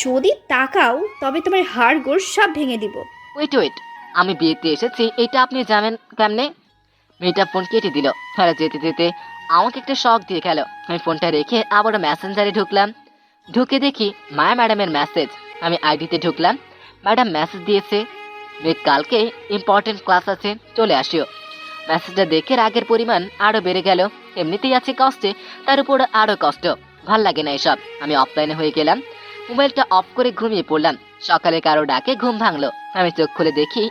যদি তাকাও তবে তোমার হাড় গোড় সব ভেঙে দিব। ওয়েট, আমি বিয়েতে এসেছি এটা আপনি জানেন কেমনে? মেয়েটা ফোন কেটে দিল। আর যেতে যেতে আমাকে একটা শক দিয়ে গেল। আমি ফোনটা রেখে আবারও মেসেঞ্জারে ঢুকলাম। ঢুকে দেখি মায়া ম্যাডামের মেসেজ। আমি আইডিতে ঢুকলাম। ম্যাডাম মেসেজ দিয়েছে, মেয়ে কালকে ইম্পর্টেন্ট ক্লাস আছে, চলে আসিও। মেসেজটা দেখে রাগের পরিমাণ আরো বেড়ে গেল। এমনিতেই আছে কষ্টে, তার উপর আরো কষ্ট। ভাল লাগে না এসব। আমি অফলাইনে হয়ে গেলাম, মোবাইলটা অফ করে ঘুমিয়ে পড়লাম। সকালে কারো ডাকে ঘুম ভাঙলো। আমি চোখ খুলে দেখি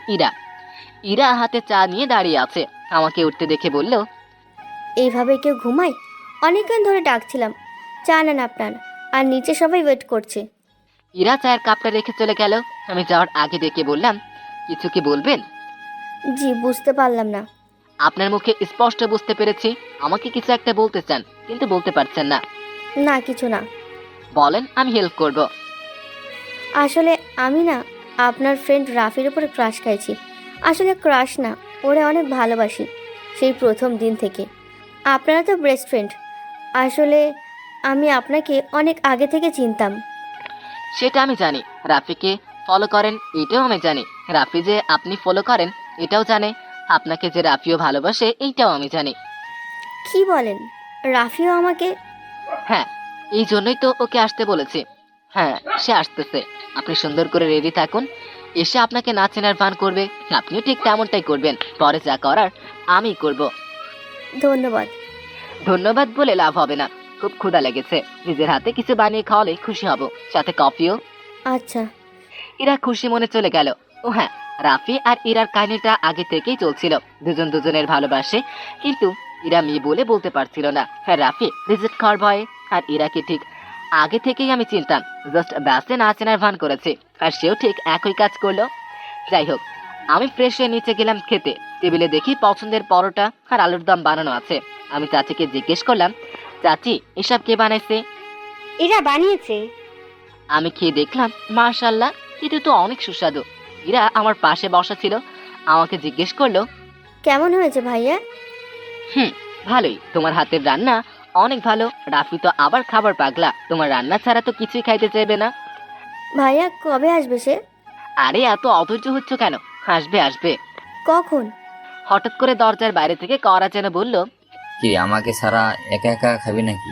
ইরা হাতে চা নিয়ে দাঁড়িয়ে আছে। আমাকে উঠতে দেখে বলল, এইভাবে কেউ ঘুমায়? অনেকক্ষণ ধরে ডাকছিলাম, চা নেন আপনার, আর নিচে সবাই ওয়েট করছে। ইরা চায়ের কাপটা রেখে চলে গেল। আমি যাওয়ার আগে ডেকে বললাম, কিছু কি বলবেন? জি, বুঝতে পারলাম না। আপনার মুখে স্পষ্ট বুঝতে পেরেছি আমাকে কিছু একটা বলতে চান, কিন্তু বলতে পারছেন না। না, কিছু না। বলেন, আমি হেল্প করব। আসলে আমি না আপনার ফ্রেন্ড রাফির উপরে ক্রাশ খাইছি। আসলে ক্রাশ না, ওরে অনেক ভালোবাসি সেই প্রথম দিন থেকে। আপনারা তো বেস্ট ফ্রেন্ড। আসলে আমি আপনাকে অনেক আগে থেকে চিনতাম। সেটা আমি জানি। রাফিকে ফলো করেন এটাও আমি জানি। রাফি যে আপনি ফলো করেন এটাও জানে। আপনাকে যে রাফিও ভালোবাসে এইটাও আমি জানি। কি বলেন? রাফিও আমাকে? হ্যাঁ, এই জন্যই তো ওকে আসতে বলেছি। হ্যাঁ, সে আসতেছে। আপনি সুন্দর করে রেডি থাকুন, এসে আপনাকে না চেনার ভান করবে। আপনিও ঠিক তেমনটাই করবেন। পরে যা করার আমি করব। ধন্যবাদ। ধন্যবাদ বলে লাভ হবে না, খুব ক্ষুধা লেগেছে। নিজের হাতে কিছু বানিয়ে খাওয়ালে খুশি হব, সাথে কফিও। আচ্ছা। ইরা খুশি মনে চলে গেল। ও হ্যাঁ, রাফি আর ইরার কাহিনীটা আগে থেকেই চলছিল। দুজন দুজনের ভালোবাসে, কিন্তু ইরা মেয়ে বলে বলতে পারছিল না। হ্যাঁ, রাফি রিজেক্ট খাওয়ার ভয়ে, আর ইরাকে ঠিক আগে থেকেই আমি চিনতাম। জাস্ট ব্যাসে না চেনার ভান করেছে, আর সেও ঠিক একই কাজ করলো। যাই হোক, আমি ফ্রেশ হয়ে নিচে গেলাম খেতে। টেবিলে দেখি পছন্দের পরোটা আর আলুর দম বানানো আছে। আমি চাচিকে জিজ্ঞেস করলাম, চাচি এসব কে বানাইছে? এরা বানিয়েছে। আমি খেয়ে দেখলাম, মাশাআল্লাহ, এটা তো অনেক সুস্বাদু। ইরা আমার পাশে বসা ছিল, আমাকে জিজ্ঞেস করলো, কেমন হয়েছে ভাইয়া? ভালোই। তোমার হাতের রান্না অনেক ভালো। রাফি তো আবার খাবার পাগলা, তোমার রান্না ছাড়া তো কিছুই খাইতে চাইবে না। ভাইয়া কবে আসবে সে? আরে এত অধৈর্য হচ্ছ কেন? আসবে আসবে। কখন? হঠাৎ করে দরজার বাইরে থেকে করা যেন বলল, কি আমাকে সারা একা একা খাবি নাকি?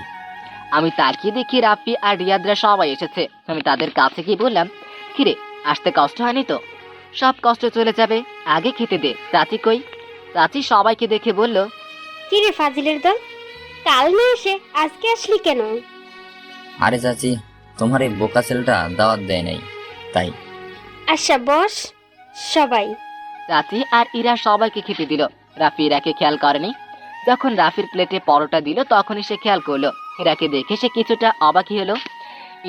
আমি তাকিয়ে দেখি রাফি আর রিয়াদরা সবাই এসেছে। আমি তাদের কাছে গিয়ে বললাম, কিরে, আসতে কষ্ট হয়নি তো? সব কষ্ট চলে যাবে, আগে খেতে দে। চাচি কই? চাচি সবাইকে দেখে বলল, কি রে ফাজিলের দল, কাল না এসে আজকে আসলি কেন? আরে চাচি, তোমার এই বোকা ছেলেটা দাওয়াত দেয় নাই, তাই। আচ্ছা বস সবাই। চাচি আর ইরা সবাইকে খেতে দিল। রাফি ইরাকে খেয়াল করেনি। যখন রাফির প্লেটে পরোটা দিল তখনই সে খেয়াল করলো। ইরাকে দেখে সে কিছুটা অবাকই হলো।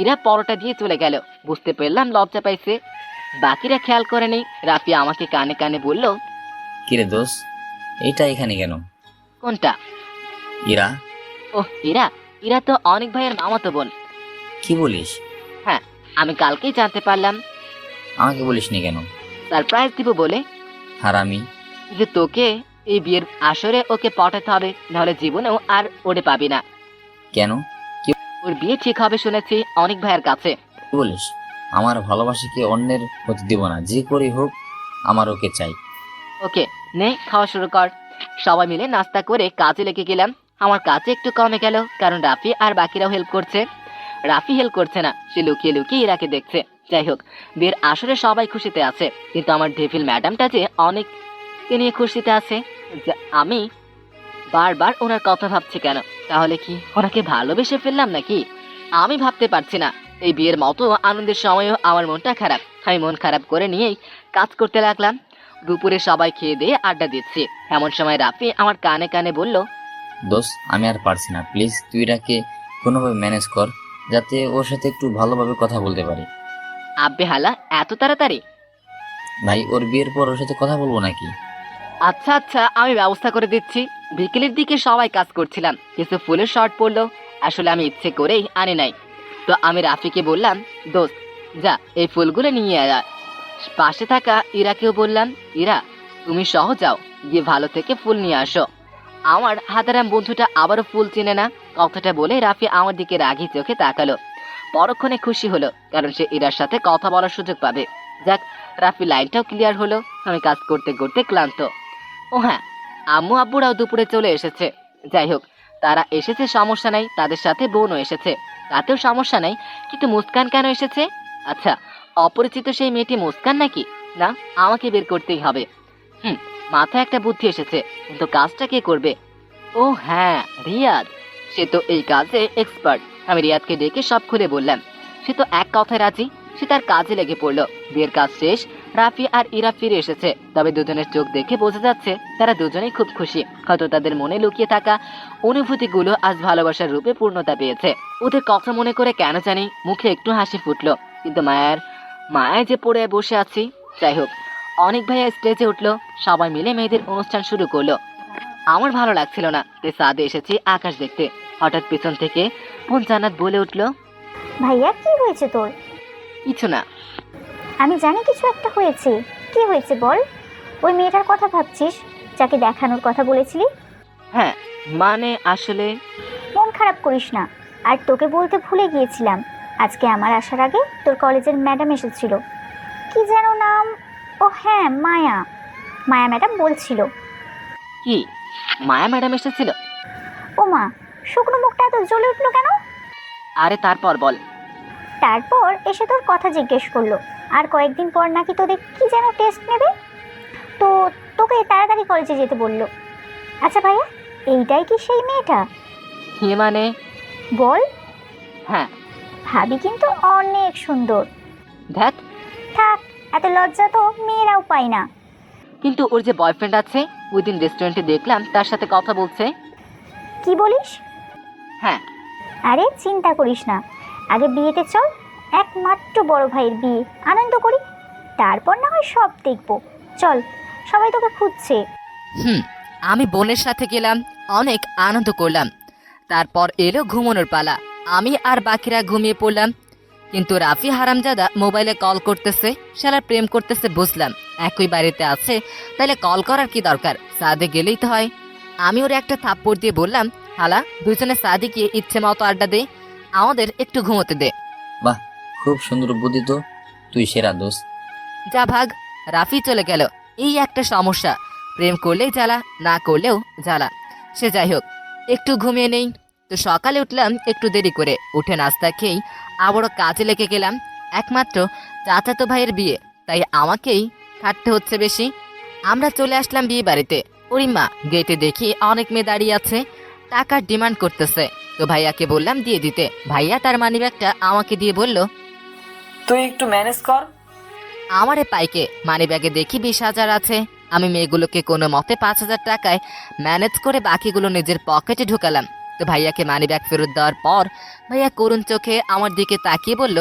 ইরা পরোটা দিয়ে চলে গেল। বুঝতে পারলাম লজ্জা পাইছে। বাকিরা খেয়াল করেনি। রাফি আমাকে কানে কানে বলল, কিরে দোষ, এইটা এখানে কেন? কোনটা? ইরা? ওহ ইরা, ইরা তো অনেক ভাইয়ের মামাতো বোন। কি বলিস? হ্যাঁ, আমি কালকেই জানতে পারলাম। আমাকে বলিসনি কেন? সারপ্রাইজ দিব বলে। হারামি। যে তোকে এই বিয়ের আসরে ওকে পটাতে হবে, নাহলে জীবনেও আর ওরে পাবি না। কেন? ওর বিয়ে ঠিক হবে শুনেছি অনেক ভাইয়ের কাছে। কি বলিস? আমার ভালোবাসাকে অন্যের হতে দিব না, যে করেই হোক আমার ওকে চাই। ওকে নে, খাওয়া শুরু কর। সবাই মিলে নাস্তা করে কাজে লেগে গেলাম। আমার কাজে একটু কমে গেল, কারণ রাফি আর বাকিরাও হেল্প করছে। রাফি হেল্প করছে না, সে লুকিয়ে লুকিয়ে ইরাকে দেখছে। যাই হোক, বিয়ের আসরে সবাই খুশিতে আছে, কিন্তু আমার ডেভিল ম্যাডামটা যে অনেককে নিয়ে খুশিতে আছে। আমি বারবার ওনার কথা ভাবছি কেন? তাহলে কি ওনাকে ভালোবেসে ফেললাম নাকি? আমি ভাবতে পারছি না। এই বিয়ের মতো আনন্দের সময়ও আমার মনটা খারাপ। আমি মন খারাপ করে নিয়েই কাজ করতে লাগলাম। দুপুরে সবাই খেয়ে দিয়ে আড্ডা দিচ্ছি, এমন সময় রাফি আমার কানে কানে বলল, দোষ, আমি আর পারছি না, প্লিজ তুই এটাকে কোনোভাবে ম্যানেজ কর, যাতে ওর সাথে একটু ভালোভাবে কথা বলতে পারি। আব্বে হালা, এত তাড়াতাড়ি? ভাই, ওর বিয়ের পর ওর সাথে কথা বলবো নাকি? আচ্ছা আচ্ছা, আমি ব্যবস্থা করে দিচ্ছি। বিকেলের দিকে সবাই কাজ করছিলাম, কিছু ফুলের শর্ট পড়লো। আসলে আমি ইচ্ছে করেই আনি নাই। তো আমি রাফিকে বললাম, দোস্ত যা এই ফুলগুলো নিয়ে আয়। পাশে থাকা ইরাকেও বললাম, ইরা তুমি সহ যাও, গিয়ে ভালো থেকে ফুল নিয়ে আসো। আমার হাতারাম বন্ধুটা আবারও ফুল চেনে না। কথাটা বলে রাফি আমার দিকে রাগি চোখে তাকালো। পরক্ষণে খুশি হলো, কারণ সে ইরার সাথে কথা বলার সুযোগ পাবে। যাক, রাফি লাইনটাও ক্লিয়ার হলো। আমি কাজ করতে করতে ক্লান্ত। ও হ্যাঁ, আম্মু আব্বুরাও দুপুরে চলে এসেছে। যাই হোক, তারা এসেছে সমস্যা নাই, তাদের সাথে বোনও এসেছে, তাতেও সমস্যা নাই। কিন্তু মুস্কান কেন এসেছে? আচ্ছা, অপরিচিত সেই মেয়েটি মুস্কান নাকি? না, আমাকে বের করতেই হবে। মাথায় একটা বুদ্ধি এসেছে, কিন্তু কাজটা কে করবে? ও হ্যাঁ, রিয়াদ। সে তো এই কাজে এক্সপার্ট। আমি রিয়াদকে ডেকে সব খুলে বললাম। সে তো এক কথায় রাজি। সে তার কাজে লেগে পড়লো। বিয়ের কাজ শেষ, রাফি আর ইরা ফিরে এসেছে। তবে দুজনের চোখ দেখে বোঝা যাচ্ছে তারা দুজনেই খুব খুশি। হয়তো তাদের মনে লুকিয়ে থাকা অনুভূতিগুলো আজ ভালোবাসার রূপে পূর্ণতা পেয়েছে। ওদের কথা মনে করে কেন জানি মুখে একটু হাসি ফুটলো, কিন্তু মায়ায় যে পড়ে বসে আছি। যাই হোক, অনেক ভাইয়া স্টেজে উঠলো। সবাই মিলে মেয়েদের অনুষ্ঠান শুরু করলো। আমার ভালো লাগছিল না, তাই সাদে এসেছি আকাশ দেখতে। হঠাৎ পেছন থেকে বোন জান্নাত বলে উঠলো, ভাইয়া কি হয়েছে তোর? কিছু না। আমি জানি কিছু একটা হয়েছে। কি হয়েছে বল? ওই মেয়েটার কথা ভাবছিস, যাকে দেখানোর কথা বলেছিলি? হ্যাঁ, মানে আসলে মন খারাপ করিস না। আর তোকে বলতে ভুলে গিয়েছিলাম, আজকে আমার আসার আগে তোর কলেজের ম্যাডাম এসেছিল। কি যেন নাম? ও হ্যাঁ, মায়া। মায়া ম্যাডাম বলছিল। কি? মায়া ম্যাডাম এসেছিল? ও মা, শুকনো মুখটা এত জ্বলে উঠলো কেন? আরে তারপর বল। তারপর এসে তোর কথা জিজ্ঞেস করলো। আর কয়েকদিন পর নাকি তোদের কি যেন টেস্ট নেবে, তো তোকে তাড়াতাড়ি কলেজে যেতে বললো। আচ্ছা ভাইয়া, এইটাই কি সেই মেয়েটা? কি মানে? বল। হ্যাঁ। ভাবি কিন্তু অনেক সুন্দর। ধ্যাত, থাক, এত লজ্জা তো মেয়েরাও পায় না। কিন্তু ওর যে বয়ফ্রেন্ড আছে, ওই দিন রেস্টুরেন্টে দেখলাম তার সাথে কথা বলছে। কি বলিস? হ্যাঁ। আরে চিন্তা করিস না, আগে বিয়েতে চল। একমাত্র বড় ভাইয়ের বিয়ে, আনন্দ করি, তারপর না হয় সব দেখবো। চল, সবাই তোকে খুঁজছে। আমি বোনের সাথে গেলাম, অনেক আনন্দ করলাম। তারপর এলো ঘুমানোর পালা। আমি আর বাকিরা ঘুমিয়ে পড়লাম। কিন্তু রাফি হারামজাদা মোবাইলে কল করতেছে, শালা প্রেম করতেছে বুঝলাম। একই বাড়িতে আছে, তাহলে কল করার কি দরকার? সাদে গেলেই তো হয়। আমি ওর একটা থাপ্পড় দিয়ে বললাম, হালা দুজনে সাদে গিয়ে ইচ্ছে মতো আড্ডা দে, আমাদের একটু ঘুমোতে দে। বাহ, খুব সুন্দর বুদ্ধি তো, তুই সেরা দোষ। যা ভাগ। রাফি চলে গেল। এই একটা সমস্যা, প্রেম করলেই জ্বালা, না করলেও জ্বালা। সে যাই হোক, একটু ঘুমিয়ে নেই। তো সকালে উঠলাম একটু দেরি করে। উঠে নাস্তা খেয়েই আবারও কাজে লেগে গেলাম। একমাত্র চাচাতো ভাইয়ের বিয়ে, তাই আমাকেই খাটতে হচ্ছে বেশি। আমরা চলে আসলাম বিয়ে বাড়িতে। ওরি মা, গেটে দেখি অনেক মেয়ে দাঁড়িয়ে আছে, টাকার ডিমান্ড করতেছে। তো ভাইয়াকে বললাম দিয়ে দিতে। ভাইয়া তার মানিব্যাগটা আমাকে দিয়ে বলল, তুই একটু ম্যানেজ কর। আমারে পাইকে মানিব্যাগে দেখি 20,000 আছে। আমি মেয়েগুলোকে কোনো মতে 5,000 টাকায় ম্যানেজ করে বাকিগুলো নিজের পকেটে ঢুকালাম। তো ভাইয়াকে মানিব্যাগ ফেরত দেওয়ার পর ভাইয়া করুণ চোখে আমার দিকে তাকিয়ে বলল,